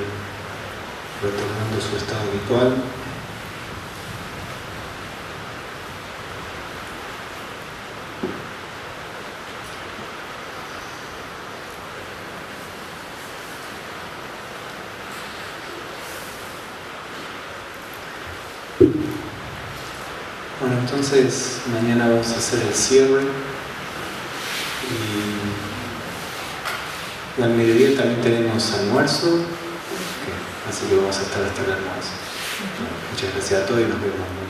retornando a su estado habitual. Bueno, entonces mañana vamos a hacer el cierre y al mediodía también tenemos almuerzo, así que vamos a estar hasta el almuerzo. Muchas gracias a todos y nos vemos.